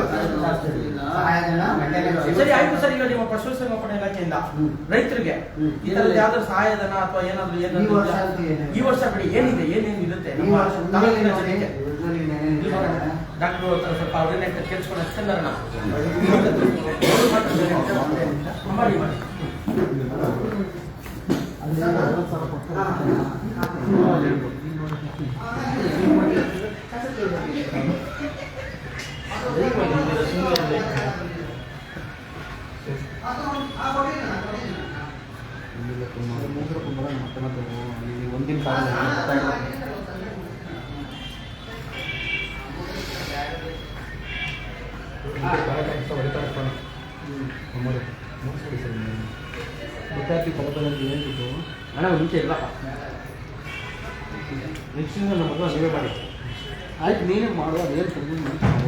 ಸಹಾಯಧನ ಮೇಂಟೆನೆನ್ಸ್. ಸರಿ ಆಯ್ತು ಸರ್. ಈಗ ನಿಮ್ಮ ಪಶುಸಂಗೋಪನಾ ಇಲಾಖೆಯಿಂದ ರೈತರಿಗೆ ಈ ತರದ ಯಾವ್ದಾದ್ರು ಸಹಾಯಧನ ಅಥವಾ ಏನಾದ್ರು ಈ ವರ್ಷ ಬಿಡಿ ಏನಿದೆ, ಏನೇನು ಇರುತ್ತೆ ಡಾಕ್ಟರ್ ಸ್ವಲ್ಪ ಅವ್ರನ್ನೇ ಕೇಳಿಸ್ಕೊಂಡು ಚಂದರ ಮಾಡಿ ಮಾಡಿ ಒಂದಿನ ವಿದ್ಯಾರ್ಥಿ ಫಲದಲ್ಲಿ ಏನಿತ್ತು ಹಣ ಮುಂಚೆ ಇಲ್ಲಪ್ಪ. ನೆಕ್ಸ್ಟ್ ನಮ್ಮ ಮಗ ನೀವೇ ಮಾಡಿ. ಆಯ್ತು, ನೀನೇ ಮಾಡುವ. ಅದೇನು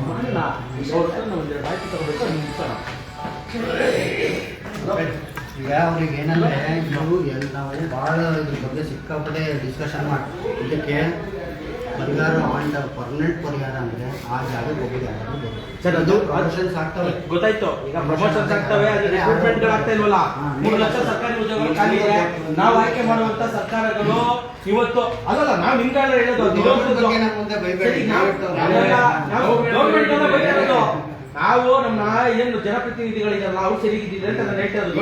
ಮಾಡಿಲ್ಲ ನಾವು ಒಂದು ಆಯ್ತು ತಗೋಬೇಕು ಮುಗಿಸೋಣ. ಈಗ ಅವ್ರಿಗೆ ಏನಂದ್ರೆ ನಾವು ಭಾಳ ಇದ್ರ ಬಗ್ಗೆ ಸಿಕ್ಕಾಪಟ್ಟೆ ಡಿಸ್ಕಷನ್ ಮಾಡಿ ಇದಕ್ಕೆ ಪರಿಹಾರ ಆಂಡ್ ಪರ್ಮನೆಂಟ್ ಪರಿಹಾರ ಅಂದ್ರೆ ಆ ಜಾಗಕ್ಕೆ ಹೋಗೋದು ಯಾರಾದ್ರೂ ಸರ್, ಅದು ಪ್ರಮೋಷನ್ಸ್ ಆಗ್ತವೆ. ಗೊತ್ತಾಯ್ತು. ಈಗ ಪ್ರಮೋಷನ್ಸ್ ಆಗ್ತವೆ, ಅದು ರಿಕ್ರೂಟ್ಮೆಂಟ್ಗಳು ಆಗ್ತಾ ಇಲ್ವಲ್ಲ. 3 ಲಕ್ಷ ಸರ್ಕಾರಿ ಉದ್ಯೋಗ ಖಾಲಿ ಇದೆ. ನಾವು ಆಯ್ಕೆ ಮಾಡುವಂತ ಸರ್ಕಾರಗಳು ಇವತ್ತು ಅಲ್ಲಲ್ಲ, ನಾವು ನಿಮ್ಗೆಲ್ಲ ಹೇಳೋದು ಮುಂದೆ ಬೈಬೇಡಿ. ಗೌರ್ಮೆಂಟ್ ಬೈತಾ ಇರೋದು. ನಾವು ನಮ್ಮ ಏನು ಜನಪ್ರತಿನಿಧಿಗಳಿದಾರಲ್ಲ ಅವ್ರು ಸರಿಗಿದ್ದಿದ್ರೆ ಅಂತ ನಾನು ಹೇಳ್ತಾ ಇರೋದು.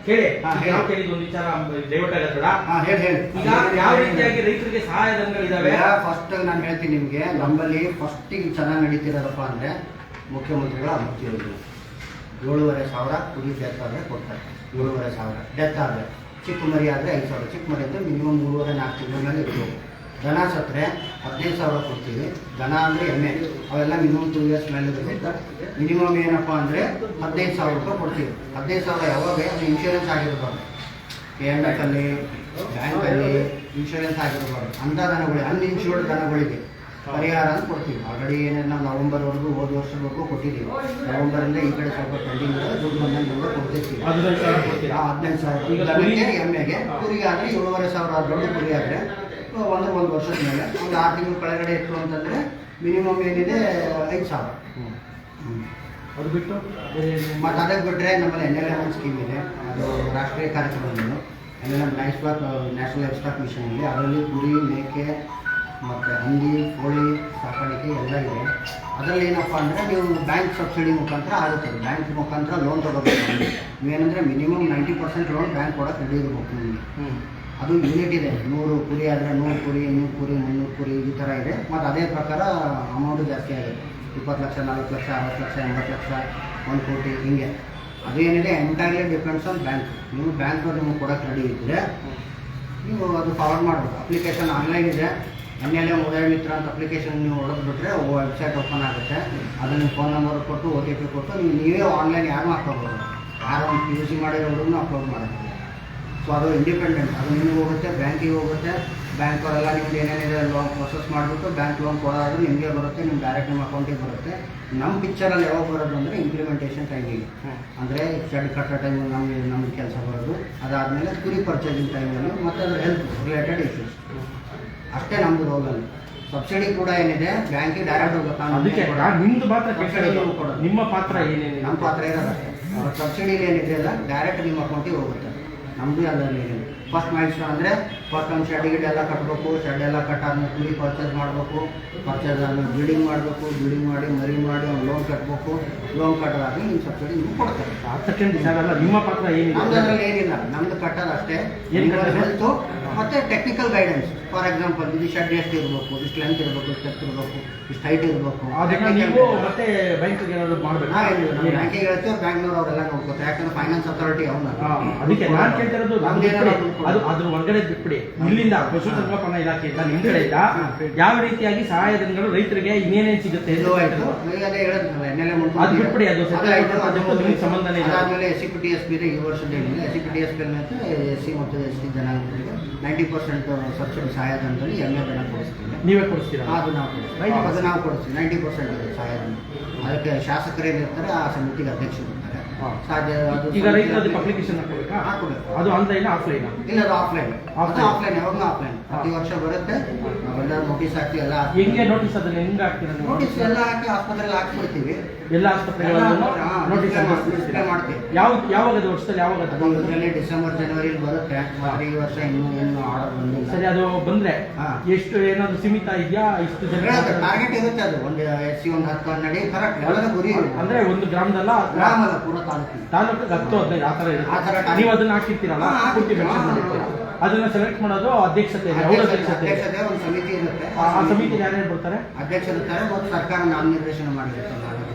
ಕೇಳಿ, ನಾವು ಕೇಳಿದ್ದು ಒಂದು ವಿಚಾರ ಡೈವರ್ಟ್ ಆಗತ್ತಡ. ಈಗ ಯಾವ ರೀತಿಯಾಗಿ ರೈತರಿಗೆ ಸಹಾಯಧನಗಳಿದಾವೆ ಫಸ್ಟ್ ನಾನು ಹೇಳ್ತೀನಿ ನಿಮ್ಗೆ. ನಮ್ಮಲ್ಲಿ ಫಸ್ಟಿಗೆ ಚೆನ್ನಾಗಿ ನಡೀತಿರೋದಪ್ಪ ಅಂದ್ರೆ ಮುಖ್ಯಮಂತ್ರಿಗಳ ಅಭಿವೃದ್ಧಿ ಯೋಜನೆ. 7,500 ಕುರಿ ಡೆತ್ ಆದರೆ ಕೊಡ್ತಾರೆ. 7,500 ಡೆತ್ ಆದರೆ, ಚಿಕ್ಕ ಮರಿ ಆದರೆ 5,000. ಚಿಕ್ಕ ಮರಿ ಅಂದರೆ ಮಿನಿಮಮ್ 3-4 ತಿಂಗಳ ಮೇಲೆ ಇರ್ಬೋದು. ದನ ಸತ್ತರೆ 15,000 ಕೊಡ್ತೀವಿ. ದನ ಅಂದರೆ ಎಮ್ಮೆ, ಅವೆಲ್ಲ ಮಿನಿಮಮ್ 2 ಇಯರ್ಸ್ ಮೇಲೆ ಇರುತ್ತೆ. ಮಿನಿಮಮ್ ಏನಪ್ಪ ಅಂದರೆ 15,000 ರೂಪಾಯಿ ಕೊಡ್ತೀವಿ. 15,000 ಯಾವಾಗ ಅದು ಇನ್ಶೂರೆನ್ಸ್ ಆಗಿರಬಾರ್ದು. KNF ಅಲ್ಲಿ, ಬ್ಯಾಂಕಲ್ಲಿ ಇನ್ಶೂರೆನ್ಸ್ ಆಗಿರಬಾರ್ದು. ಅಂಥ ದನಗಳು, ಅನ್ಇನ್ಶೂರ್ಡ್ ದನಗಳಿಗೆ ಪರಿಹಾರ ಅಂತ ಕೊಡ್ತೀವಿ. ಆಲ್ರೆಡಿ ಏನೇನು ನಾವು ನವೆಂಬರ್ವರೆಗೂ ಹೋದ ವರ್ಷದವರೆಗೂ ಕೊಟ್ಟಿದ್ದೀವಿ. ನವೆಂಬರಿಂದ ಈ ಕಡೆ ಸ್ವಲ್ಪ ಪೆಂಡಿಂಗ್ ಇದೆ, ದುಡ್ಡು ಬಂದಂಗೆಲ್ಲ ಕೊಡ್ತೀವಿ. 15,000 ದನಕ್ಕೆ, ಎಮ್ಮೆಗೆ. ಕುರಿಗೆ ಆದರೆ 7,500 ದೊಡ್ಡ ಕುರಿ ಆದರೆ ಒಂದು ವರ್ಷದ ಮೇಲೆ ಒಂದು 6 ತಿಂಗಳು ಕೆಳಗಡೆ ಇತ್ತು ಅಂತಂದರೆ ಮಿನಿಮಮ್ ಏನಿದೆ 5,000. ಅದು ಬಿಟ್ಟು ಮತ್ತು ಅದಕ್ಕೆ ಬಿಟ್ಟರೆ ನಮ್ಮಲ್ಲಿ NLM ಸ್ಕೀಮ್ ಇದೆ. ಅದು ರಾಷ್ಟ್ರೀಯ ಕಾರ್ಯಕ್ರಮಗಳು. NLM national livestock mission ಇದೆ. ಅದರಲ್ಲಿ ಕುರಿ, ಮೇಕೆ ಮತ್ತು ಹಂದಿ, ಕೋಳಿ ಸಾಕಾಣಿಕೆ ಎಲ್ಲ ಇದೆ. ಅದರಲ್ಲಿ ಏನಪ್ಪ ಅಂದರೆ ನೀವು ಬ್ಯಾಂಕ್ ಸಬ್ಸಿಡಿ ಮುಖಾಂತರ ಆಗುತ್ತೆ. ಬ್ಯಾಂಕ್ ಮುಖಾಂತರ ಲೋನ್ ತೊಗೋಬೇಕು. ನೀವೇನಂದರೆ ಮಿನಿಮಮ್ 90% ಲೋನ್ ಬ್ಯಾಂಕ್ ಕೊಡೋಕೆ ರೆಡಿ ಇರಬೇಕು ನಿಮಗೆ. ಅದು ಯೂನಿಟ್ ಇದೆ. 100 ಕುರಿ ಆದರೆ 100 ಕುರಿ, 200 ಕುರಿ, 300 ಕುರಿ ಈ ಥರ ಇದೆ. ಮತ್ತು ಅದೇ ಪ್ರಕಾರ ಅಮೌಂಟು ಜಾಸ್ತಿ ಆಗುತ್ತೆ. 20 ಲಕ್ಷ, 40 ಲಕ್ಷ, 60 ಲಕ್ಷ, 80 ಲಕ್ಷ, 1 ಕೋಟಿ ಹಿಂಗೆ. ಅದೇನಿದೆ ಎಂಟೈರ್ಲಿ ಡಿಪೆಂಡ್ಸ್ ಆನ್ ಬ್ಯಾಂಕ್. ನೀವು ಬ್ಯಾಂಕ್ ನಿಮಗೆ ಕೊಡೋಕೆ ರೆಡಿ ಇದ್ದರೆ ನೀವು ಅದು ಫಾರ್ವರ್ಡ್ ಮಾಡಬೇಕು. ಅಪ್ಲಿಕೇಶನ್ ಆನ್ಲೈನ್ ಇದೆ. NLM ಉದಯ ಮಿತ್ರ ಅಂತ ಅಪ್ಲಿಕೇಶನ್ ನೀವು ಹೊಡೆದ್ಬಿಟ್ರೆ ವೆಬ್ಸೈಟ್ ಓಪನ್ ಆಗುತ್ತೆ. ಅದನ್ನು ಫೋನ್ ನಂಬರ್ ಕೊಟ್ಟು OTP ಕೊಟ್ಟು ನೀವೇ ಆನ್ಲೈನ್ ಯಾರು ಹಾಕೋಬೋದು. ಯಾರೋ ಒಂದು PUC ಮಾಡಿರೋದನ್ನು ಅಪ್ಲೋಡ್ ಮಾಡೋದು. ಸೊ ಅದು ಇಂಡಿಪೆಂಡೆಂಟ್, ಅದು ನಿಮಗೆ ಹೋಗುತ್ತೆ, ಬ್ಯಾಂಕಿಗೆ ಹೋಗುತ್ತೆ, ಬ್ಯಾಂಕ್ ಅವರೆಲ್ಲ ನಿಮ್ಗೆ ಏನೇನಿದೆ ಲೋನ್ ಪ್ರೊಸೆಸ್ ಮಾಡಿಬಿಟ್ಟು ಬ್ಯಾಂಕ್ ಲೋನ್ ಕೊಡೋದು ನಿಮಗೆ ಬರುತ್ತೆ, ನಿಮ್ಮ ಡೈರೆಕ್ಟ್ ನಿಮ್ಮ ಅಕೌಂಟಿಗೆ ಬರುತ್ತೆ. ನಮ್ಮ ಪಿಕ್ಚರಲ್ಲಿ ಯಾವಾಗ ಬರೋದು ಅಂದರೆ ಇಂಪ್ಲಿಮೆಂಟೇಷನ್ ಟೈಮಿಗೆ, ಅಂದರೆ ಶೆಡ್ ಕಟ್ಟೋ ಟೈಮಲ್ಲಿ ನಮಗೆ ಕೆಲಸ ಬರೋದು, ಅದಾದಮೇಲೆ ಕುರಿ ಪರ್ಚೇಸಿಂಗ್ ಟೈಮಲ್ಲಿ ಮತ್ತು ಅದ್ರ ಹೆಲ್ತ್ ರಿಲೇಟೆಡ್ ಇಶ್ಯೂಸ್ ಅಷ್ಟೇ ನಮ್ಮದು ರೋಲಲ್ಲಿ. ಸಬ್ಸಿಡಿ ಕೂಡ ಏನಿದೆ ಬ್ಯಾಂಕಿಗೆ ಡೈರೆಕ್ಟ್ ಅದಕ್ಕೆ ನಿಮ್ದು ಮಾತ್ರ ಕೊಡೋದು. ನಿಮ್ಮ ಪಾತ್ರ ಏನೇನಿದೆ? ನಮ್ಮ ಪಾತ್ರ ಇರೋದಷ್ಟೇ. ಸಬ್ಸಿಡಿಲಿ ಏನಿದೆ ಅಲ್ಲ ಡೈರೆಕ್ಟ್ ನಿಮ್ಮ ಅಕೌಂಟಿಗೆ ಹೋಗುತ್ತೆ. ನಮ್ಮದು ಅದರಲ್ಲಿ ಫಸ್ಟ್ ಮೈಲ್ಸ್ಟೋನ್ ಅಂದರೆ ಫಸ್ಟ್ ಒಂದು ಶೆಡ್ ಗಿಡ್ ಎಲ್ಲ ಕಟ್ಟಬೇಕು, ಶೆಡ್ ಎಲ್ಲ ಕಟ್ಟಾದ್ಮೇಲೆ ಕುರಿ ಪರ್ಚೇಸ್ ಮಾಡಬೇಕು, ಪರ್ಚೇಸ್ ಆದಮೇಲೆ ಬ್ರೀಡಿಂಗ್ ಮಾಡಬೇಕು, ಬ್ರೀಡಿಂಗ್ ಮಾಡಿ ಮರಿ ಮಾಡಿ ಅವ್ನು ಲೋನ್ ಕಟ್ಟಬೇಕು, ಲೋನ್ ಕಟ್ಟೋದಾಗಿ ನಿಮ್ಮ ಸಬ್ಸಿಡಿ ನಿಮ್ಗೆ ಕೊಡ್ತಾರೆ. ನಿಮ್ಮ ಪಾತ್ರ ಏನಿದೆ? ನಮ್ದು ಅದರಲ್ಲಿ ಏನಿಲ್ಲ, ನಮ್ದು ಕಟ್ಟೋದು ಅಷ್ಟೇ. ಹೆಲ್ತು ಮತ್ತು ಟೆಕ್ನಿಕಲ್ ಗೈಡೆನ್ಸ್. ಫಾರ್ ಎಕ್ಸಾಂಪಲ್ ಇದು ಶೆಡ್ ಎಷ್ಟು ಇರಬೇಕು, ಇಷ್ಟು ಲೆಂತ್ ಇರಬೇಕು, ಇಷ್ಟು ಎತ್ತು ಇರಬೇಕು, ಇಷ್ಟು ಹೈಟ್ ಇರಬೇಕು. ನೀವು ಮತ್ತೆ ಬ್ಯಾಂಕಿಗೆ ಏನಾದ್ರು ಮಾಡಬೇಕು? ಬ್ಯಾಂಕಿಗೆ ಹೇಳ್ತೀವಿ, ಬ್ಯಾಂಕ್ನವ್ರು ಅವರೆಲ್ಲ ನೋಡ್ಕೋತಾರೆ, ಯಾಕಂದ್ರೆ ಫೈನಾನ್ಸ್ ಅಥಾರಿಟಿ ಅವನ್ನ. ಅದಕ್ಕೆ ನಾನು ಕೇಳ್ತಿರೋದು ಅದ್ರ ಹೊರಗಡೆ ಬಿಟ್ಬಿಡಿ. ಇಲ್ಲಿಂದ ಪಶುಸಂಗೋಪನಾ ಇಲಾಖೆಯಿಂದ ನಿಮ್ಮ ಕಡೆಯಿಂದ ಯಾವ ರೀತಿಯಾಗಿ ಸಹಾಯಧನಗಳು ರೈತರಿಗೆ ಇನ್ನೇನೇನು ಸಿಗುತ್ತೆ? ಅದು ಬಿಟ್ಬಿಡಿ, ಅದು ಸಂಬಂಧನೇ ಇಲ್ಲ. ಅದಾದ್ಮೇಲೆ SCPTSP ಇದೆ ಈ ವರ್ಷದ ಏನಿದೆ. SCPTSP SC ಮತ್ತು ST ಜನಾಂಗಗಳಿಗೆ 90% ಸಬ್ಸಿಡಿ ಸಹಾಯಧನದಲ್ಲಿ ಎಮ್ಮೆ ದನ ಕೊಡಿಸ್ತೀವಿ. ನೀವೇ ಕೊಡಿಸ್ತೀರಾ? ಅದು ನಾವು ಕೊಡಿಸ್ತೀವಿ. ಅದು ನಾವು ಕೊಡಿಸ್ತೀವಿ 90% ಸಹಾಯಧನ. ಅದಕ್ಕೆ ಶಾಸಕರೇನಿರ್ತಾರೆ ಆ ಸಮಿತಿಗೆ ಅಧ್ಯಕ್ಷರು ಇರ್ತಾರೆ. ಸಾಧ್ಯ ಈಗ ರೈತರು ಅದಕ್ಕೆ ಅಪ್ಲಿಕೇಶನ್ ಹಾಕಬೇಕಾ? ಹಾಕಬೇಕು. ಅದು ಆನ್ಲೈನ್ ಆಫ್ಲೈನ್? ಇಲ್ಲ, ಅದು ಆಫ್ಲೈನ್. ಯಾವಾಗಲೂ ಆಫ್ಲೈನ್. ಪ್ರತಿ ವರ್ಷ ಬರುತ್ತೆ, ನಾವೆಲ್ಲ ನೋಟಿಸ್ ಹಾಕ್ತೀವಿ. ಎಲ್ಲ ಹೆಂಗೆ ನೋಟಿಸ್ ಅದನ್ನ ಹೆಂಗೆ ಹಾಕ್ತೀರಾ? ನೋಟಿಸ್ ಎಲ್ಲ ಹಾಕಿ ಆಸ್ಪತ್ರೆಯಲ್ಲಿ ಹಾಕ್ಬಿಡ್ತೀವಿ. ಎಲ್ಲ ಆಸ್ಪತ್ರೆಗಳಲ್ಲೂ ನೋಟಿಸ್ ಮಾಡ್ತೀವಿ. ಯಾವಾಗ ಅದು ವರ್ಷದಲ್ಲಿ ಯಾವಾಗ ಅದು? ಇದರಲ್ಲಿ ಡಿಸೆಂಬರ್ ಜನವರಿಲಿ ಬರುತ್ತೆ. ಆದರೆ ಈ ವರ್ಷ ಇನ್ನೂ ಆರ್ಡರ್ ಬಂದಿಲ್ಲ. ಸರಿ, ಅದು ಬಂದ್ರೆ ಎಷ್ಟು ಏನಾದ್ರು ಸೀಮಿತ ಇದೆಯಾ? ಇಷ್ಟು ಜನ ಟಾರ್ಗೆಟ್ ಇರುತ್ತೆ. ಅದು ಒಂದು SC ಒಂದು 10-12 ಕರೆಕ್ಟ್ ಎಲ್ಲರ ಗುರಿ. ಅಂದ್ರೆ ಒಂದು ಗ್ರಾಮದಲ್ಲ, ಗ್ರಾಮದ ಪೂರ ತಾಲೂಕಿಗೆ 10-15 ಆ ಥರ ಆ ಇರುತ್ತೆ. ಥರ ನೀವು ಅದನ್ನ ಹಾಕಿರ್ತೀರಲ್ಲ, ಪೂರ್ತಿ ಮೆನ್ಷನ್ ಮಾಡಿರ್ತೀರ. ಅದನ್ನ ಸೆಲೆಕ್ಟ್ ಮಾಡೋದು ಅಧ್ಯಕ್ಷತೆ ಇದೆ, ಅವ್ರ ಅಧ್ಯಕ್ಷತೆ. ಒಂದು ಸಮಿತಿ ಇರುತ್ತೆ. ಆ ಸಮಿತಿ ಯಾರ್ಯಾರು ಬರ್ತಾರೆ? ಅಧ್ಯಕ್ಷರಿರ್ತಾರೆ ಮತ್ತು ಸರ್ಕಾರ ನಾಮನಿರ್ದೇಶನ ಮಾಡಿರುತ್ತೆ.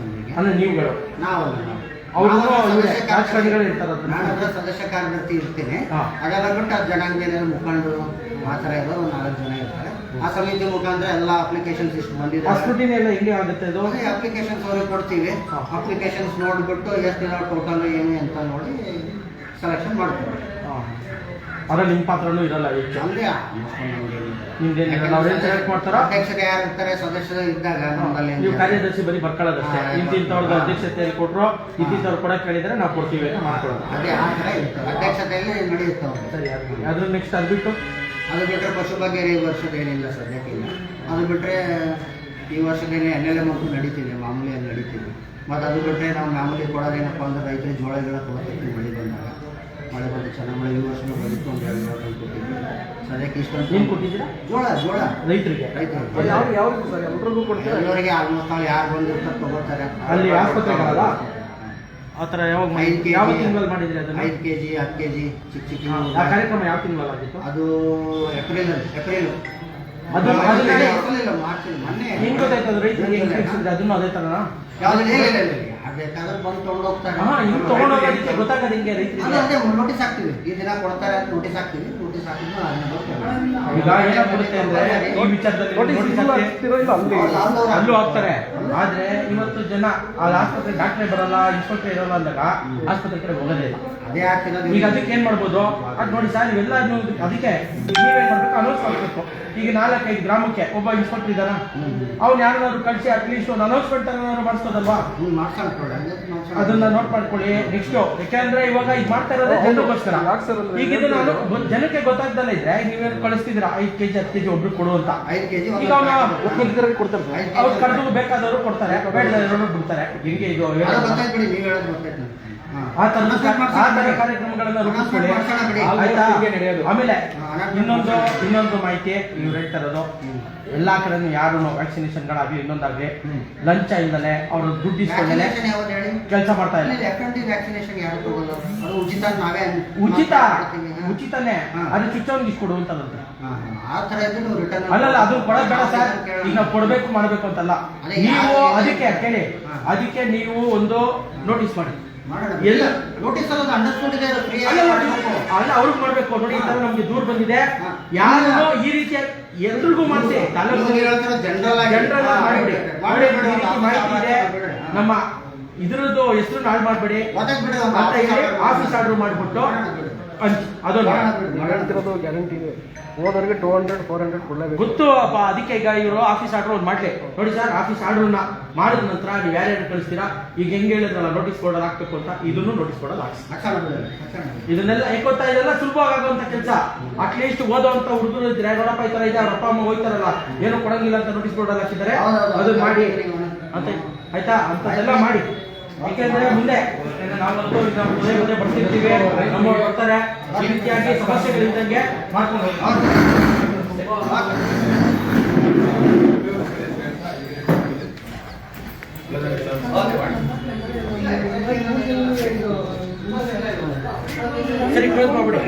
ಅಂದ್ರೆ ನೀವುಗಳು? ನಾವಲ್ಲ, ಅವರು ರಾಜಕಾರಣಿಗಳು ಇರ್ತಾರೆ. ನಾನು ಸದಸ್ಯ ಕಾರ್ಯದರ್ಶಿ ಇರ್ತೇನೆ. ಅದೆಲ್ಲ ಬಿಟ್ಟು ಅದು ಜನಾಂಗದ ಮುಖಂಡರು ಆ ಥರ ಇರೋ ಒಂದು 4 ಜನ ಇರ್ತಾರೆ. ಆ ಸಮಿತಿ ಮುಖಾಂತರ ಎಲ್ಲ ಅಪ್ಲಿಕೇಶನ್ಸ್ ಇಷ್ಟು ಬಂದಿದೆ. ಹಾಸ್ಪಿಟಲ್ ಎಲ್ಲ ಹೆಂಗೆ ಆಗುತ್ತೆ ಅದು? ಅಪ್ಲಿಕೇಶನ್ಸ್ ಅವ್ರಿಗೆ ಕೊಡ್ತೀವಿ. ಅಪ್ಲಿಕೇಶನ್ಸ್ ನೋಡಿಬಿಟ್ಟು ಎಷ್ಟು ಟೋಟಲ್ ಏನು ಅಂತ ನೋಡಿ ಸೆಲೆಕ್ಷನ್ ಮಾಡ್ತೀವಿ. ಅದ್ರಲ್ಲಿ ನಿಮ್ಮ ಪಾತ್ರನೂ ಇರಲ್ಲ ಹೆಚ್ಚು? ಅಂದ್ರೆ ನಿಮ್ದೇನಿರಲ್ಲ, ಅವ್ರೇನು ಸೆಲೆಕ್ಟ್ ಮಾಡ್ತಾರೋ? ಅಧ್ಯಕ್ಷರು ಯಾರು ಇರ್ತಾರೆ ಸದಸ್ಯರು ಇದ್ದಾಗ ನಮ್ಮಲ್ಲಿ ನೀವು ಕಾರ್ಯದರ್ಶಿ ಬರೀ ಬರ್ಕೊಳ್ಳೋದಷ್ಟೇ. ಇಂತಿಂಥವ್ರದ್ದು ಅಧ್ಯಕ್ಷತೆಯಲ್ಲಿ ಕೊಟ್ಟರು, ಇಂತಿಂಥವ್ರು ಕೊಡಕ್ಕೆ ಹೇಳಿದ್ರೆ ನಾವು ಕೊಡ್ತೀವಿ ಅಂತ ಮಾಡ್ಕೊಳ್ಳೋದು. ಅದೇ ಆ ಥರ ಇರ್ತವೆ. ಅಧ್ಯಕ್ಷತೆಯಲ್ಲಿ ನಡೆಯುತ್ತವೆ. ಸರಿ, ಅದ್ರ ನೆಕ್ಸ್ಟ್ ಅದು ಬಿಟ್ಟು ಅದು ಬಿಟ್ಟರೆ ಪಶು ಬಗ್ಗೆ ಈ ವರ್ಷದ ಏನಿಲ್ಲ, ಸದ್ಯಕ್ಕಿಲ್ಲ. ಅದು ಬಿಟ್ಟರೆ ಈ ವರ್ಷದೇನೆ NLM ಅಂತೂ ನಡೀತಿದೆ, ಮಾಮೂಲಿಯಲ್ಲಿ ನಡೀತಿದೆ. ಮತ್ತು ಅದು ಬಿಟ್ಟರೆ ನಾವು ಮಾಮೂಲಿ ಕೊಡೋದೇನಪ್ಪ ಅಂದ್ರೆ ರೈತರಿಗೆ ಜೋಳ ಗಿಡ ಕೊಡ್ತೀವಿ. ಮಳೆ ಬಂದಾಗ ಮಳೆ ಬಂದು ಚೆನ್ನಾಗಿ ಮಳೆ ಈ ವರ್ಷನೂ ಬಂದಿತ್ತು. ಒಂದು 2 ಜೋಳ ಕೊಟ್ಟಿದ್ವಿ. ಸದ್ಯಕ್ಕೆ ಇಷ್ಟೊಂದು ಏನು ಕೊಟ್ಟಿದ್ದೀರಾ? ಜೋಳ ರೈತರಿಗೆ ಎಲ್ಲರಿಗೆ ಆಲ್ಮೋಸ್ಟ್ ನಾವು ಯಾರು ಬಂದಿರ್ತಾರೆ ತಗೋತಾರೆ. ಅಲ್ಲಿ ಆಸ್ಪತ್ರೆಗಳಲ್ಲ ಆ ಥರ ಯಾವಾಗ ಯಾವ ತಿಂಗಳಲ್ಲಿ ಮಾಡಿದ್ರಿ ಅದನ್ನು? 5 kg 10 kg ಚಿಕ್ಕ ಆ ಕಾರ್ಯಕ್ರಮ ಯಾವ ತಿಂಗಳಲ್ಲಿ ಆಗಿತ್ತು? ಅದು ಏಪ್ರಿಲ್ ಅದು ಮಾರ್ಚ್ ಮೊನ್ನೆ. ಹೆಂಗ್ ಗೊತ್ತಾಯ್ತು ಅದು ರೈತರಿಗೆ ಹೆಂಗ್ ತಿಳಿಸಿದ್ರೆ? ಅದನ್ನು ಅದೇ ಥರನಾ? ಯಾವ್ದು ಬೇಕಾದ್ರೆ ಬಂದು ತೊಗೊಂಡೋಗ್ತಾರೆ. ಹಿಂಗೆ ತೊಗೊಂಡೋಗೋದಕ್ಕೆ ಗೊತ್ತಾಗೋದು ಹಿಂಗೆ ರೈತರಿಗೆ? ಅದೇ ನೋಟಿಸ್ ಹಾಕ್ತೀವಿ, ಈ ದಿನ ಕೊಡ್ತಾರೆ ಅಂತ ನೋಟಿಸ್ ಹಾಕ್ತೀವಿ. ನೋಟಿಸ್ ಹಾಕಿದ್ದು ಈಗ ಏನಾಗ್ಬಿಡುತ್ತೆ ಅಂದ್ರೆ ಈ ವಿಚಾರದಲ್ಲಿ ಅಲ್ಲೂ ಹಾಕ್ತಾರೆ. ಆದ್ರೆ ಇವತ್ತು ಜನ ಆ ಆಸ್ಪತ್ರೆ ಡಾಕ್ಟ್ರೇ ಬರಲ್ಲ, ಇನ್ಸ್ಪೆಕ್ಟರ್ ಇರಲ್ಲ ಅಂದಾಗ ಆಸ್ಪತ್ರೆ ಕಡೆ ಹೋಗೋದೇ ಇಲ್ಲ. ಅದೇ ಆಗ್ತಿರೋದು. ಈಗ ಅದಕ್ಕೆ ಏನ್ ಮಾಡ್ಬೋದು? ಅದು ನೋಡಿ ಸರ್, ನೀವೆಲ್ಲ ಅದಕ್ಕೆ ನೀವೇನ್ ಮಾಡ್ಬೇಕು, ಅನೌನ್ಸ್ ಮಾಡ್ಬೇಕು. ಈಗ 4-5 ಗ್ರಾಮಕ್ಕೆ ಒಬ್ಬ ಇನ್ಸ್ಪೆಕ್ಟರ್ ಇದ್ದಾರ, ಅವ್ನು ಯಾರನ್ನಾದ್ರು ಕಳಿಸಿ ಅಟ್ಲೀಸ್ಟ್ ಒಂದು ಅನೌನ್ಸ್ಮೆಂಟ್ ಅನ್ನಾದ್ರು ಮಾಡಿಸ್ಬೋದಲ್ವಾ? ಅದನ್ನ ನೋಟ್ ಮಾಡ್ಕೊಳ್ಳಿ. ನೆಕ್ಸ್ಟ್ ಯಾಕೆಂದ್ರೆ ಇವಾಗ ಇದು ಮಾಡ್ತಾ ಇರೋದೇ ಜನರಿಗೋಸ್ಕರ. ಈಗ ಇದನ್ನ ಜನಕ್ಕೆ ಗೊತ್ತಾಗ್ದಲ್ಲ ಇದ್ರೆ ನೀವೇನು ಕಳಿಸ್ತಿದ್ರ 5 kg 10 kg ಒಬ್ರು ಕೊಡು ಅಂತ. 5 kg ಈಗ ಕೊಡ್ತಾರೆ, ಅವ್ರು ಕರೆದು ಬೇಕಾದವರು ಕೊಡ್ತಾರೆ, ಬೇಡದವರು ಬಿಡ್ತಾರೆ. ಹಿಂಗೆ ಇದು ಆ ತರ ಕಾರ್ಯಕ್ರಮಗಳನ್ನ ರೂಪಿಸ್ಕೊಳ್ಳಿ. ಆಮೇಲೆ ಇನ್ನೊಂದು ಮಾಹಿತಿ, ನೀವು ಹೇಳ್ತಾ ಇರೋದು ಎಲ್ಲಾ ಕಡೆ ಯಾರು ವ್ಯಾಕ್ಸಿನೇಷನ್ಗಳಾಗ್ಲಿ ಇನ್ನೊಂದಾಗ್ಲಿ ಲಂಚ ಇಲ್ದಲೆ ಅವರು ದುಡ್ಡು ಇಸ್ಕೊಂಡಲೆ ಕೆಲಸ ಮಾಡ್ತಾ ಇಲ್ಲ. ಉಚಿತನೇ, ಅದು ಚುಚ್ಚೋನ್ಗೆ ಇಸ್ಕೊಡು ಅಂತಂದ್ರೆ ಅಲ್ಲಲ್ಲ, ಅದು ಕೊಡೋದು ಬೇಡ ಸರ್. ಈಗ ನಾವು ಕೊಡ್ಬೇಕು ಮಾಡ್ಬೇಕು ಅಂತಲ್ಲ. ನೀವು ಅದಕ್ಕೆ ಕೇಳಿ, ಅದಕ್ಕೆ ನೀವು ಒಂದು ನೋಟಿಸ್ ಮಾಡಿ. ಎಲ್ಲ ನೋಟಿಸ್ ಅಲ್ಲ, ಅವ್ರಿಗೆ ಮಾಡ್ಬೇಕು. ನೋಡಿ, ಈ ತರ ನಮ್ಗೆ ದೂರ ಬಂದಿದೆ, ಯಾರು ಈ ರೀತಿಯ ಎಲ್ರಿಗೂ ಮಾಡಿಸಿ ಜನರಲ್ ಮಾಡಿಬಿಡಿ. ಮಾಹಿತಿ ಇದೆ, ನಮ್ಮ ಇದ್ರದ್ದು ಹೆಸರು ಹಾಳು ಮಾಡಬೇಡಿ ಒದಗ್ ಬಿಡು, ಅಂತ ಹೇಳಿ ಆಫೀಸ್ ಆರ್ಡರ್ ಮಾಡಿಬಿಟ್ಟು ಅದೊಂದು ಹೇಳ್ತಿರೋದು ಗ್ಯಾರಂಟಿ ಇದೆ. ಹೋದವ್ರಿಗೆ 200 400 ಕೊಡಲೇಬೇಕು. ಗೊತ್ತು ಅಪ್ಪ, ಅದಕ್ಕೆ ಈಗ ಇವರು ಆಫೀಸ್ ಆರ್ಡರ್ ಒಂದು ಮಾಡ್ಲಿ. ನೋಡಿ ಸರ್, ಆಫೀಸ್ ಆರ್ಡರ್ನ ಮಾಡಿದ ನಂತರ ನೀವು ಯಾರ್ಯಾರು ಕಳಿಸ್ತೀರಾ, ಈಗ ಹೆಂಗೆ ಹೇಳಿದ್ರಲ್ಲ ನೋಟಿಸ್ ಬೋರ್ಡ್ ಹಾಕ್ಬೇಕು ಅಂತ, ಇದನ್ನು ನೋಟಿಸ್ ಬೋರ್ಡ್ ಹಾಕ್ಸಿ. ಇದನ್ನೆಲ್ಲ ಯಾಕೊತ್ತಾ, ಇದೆಲ್ಲ ಸುಲಭವಾಗುವಂತ ಕೆಲಸ. ಅಟ್ಲೀಸ್ಟ್ ಓದುವಂತ ಹುಡುಗರು ಇದ್ರೆ, ನೋಡಪ್ಪ ಈ ತರ ಇದೆ, ಅವ್ರ ಅಪ್ಪ ಅಮ್ಮ ಹೋಗ್ತಾರಲ್ಲ, ಏನು ಕೊಡಂಗಿಲ್ಲ ಅಂತ ನೋಟಿಸ್ ಬೋರ್ಡ್ ಹಾಕಿದ್ದಾರೆ, ಅದನ್ನ ಮಾಡಿ ಅಂತ ಆಯ್ತಾ, ಅಂತದೆಲ್ಲ ಮಾಡಿ. ಯಾಕೆಂದ್ರೆ ಮುಂದೆ ನಾವಂತೂ ಪದೇ ಪದೇ ಬರ್ತಿರ್ತೀವಿ, ನಮ್ಮವ್ರು ಬರ್ತಾರೆ, ಈ ರೀತಿಯಾಗಿ ಸಮಸ್ಯೆಗಳಿದ್ದಂಗೆ ಮಾಡ್ಕೊಂಡು ಸರಿ, ಕ್ಲೋಸ್ ಮಾಡ್ಬಿಡಿ.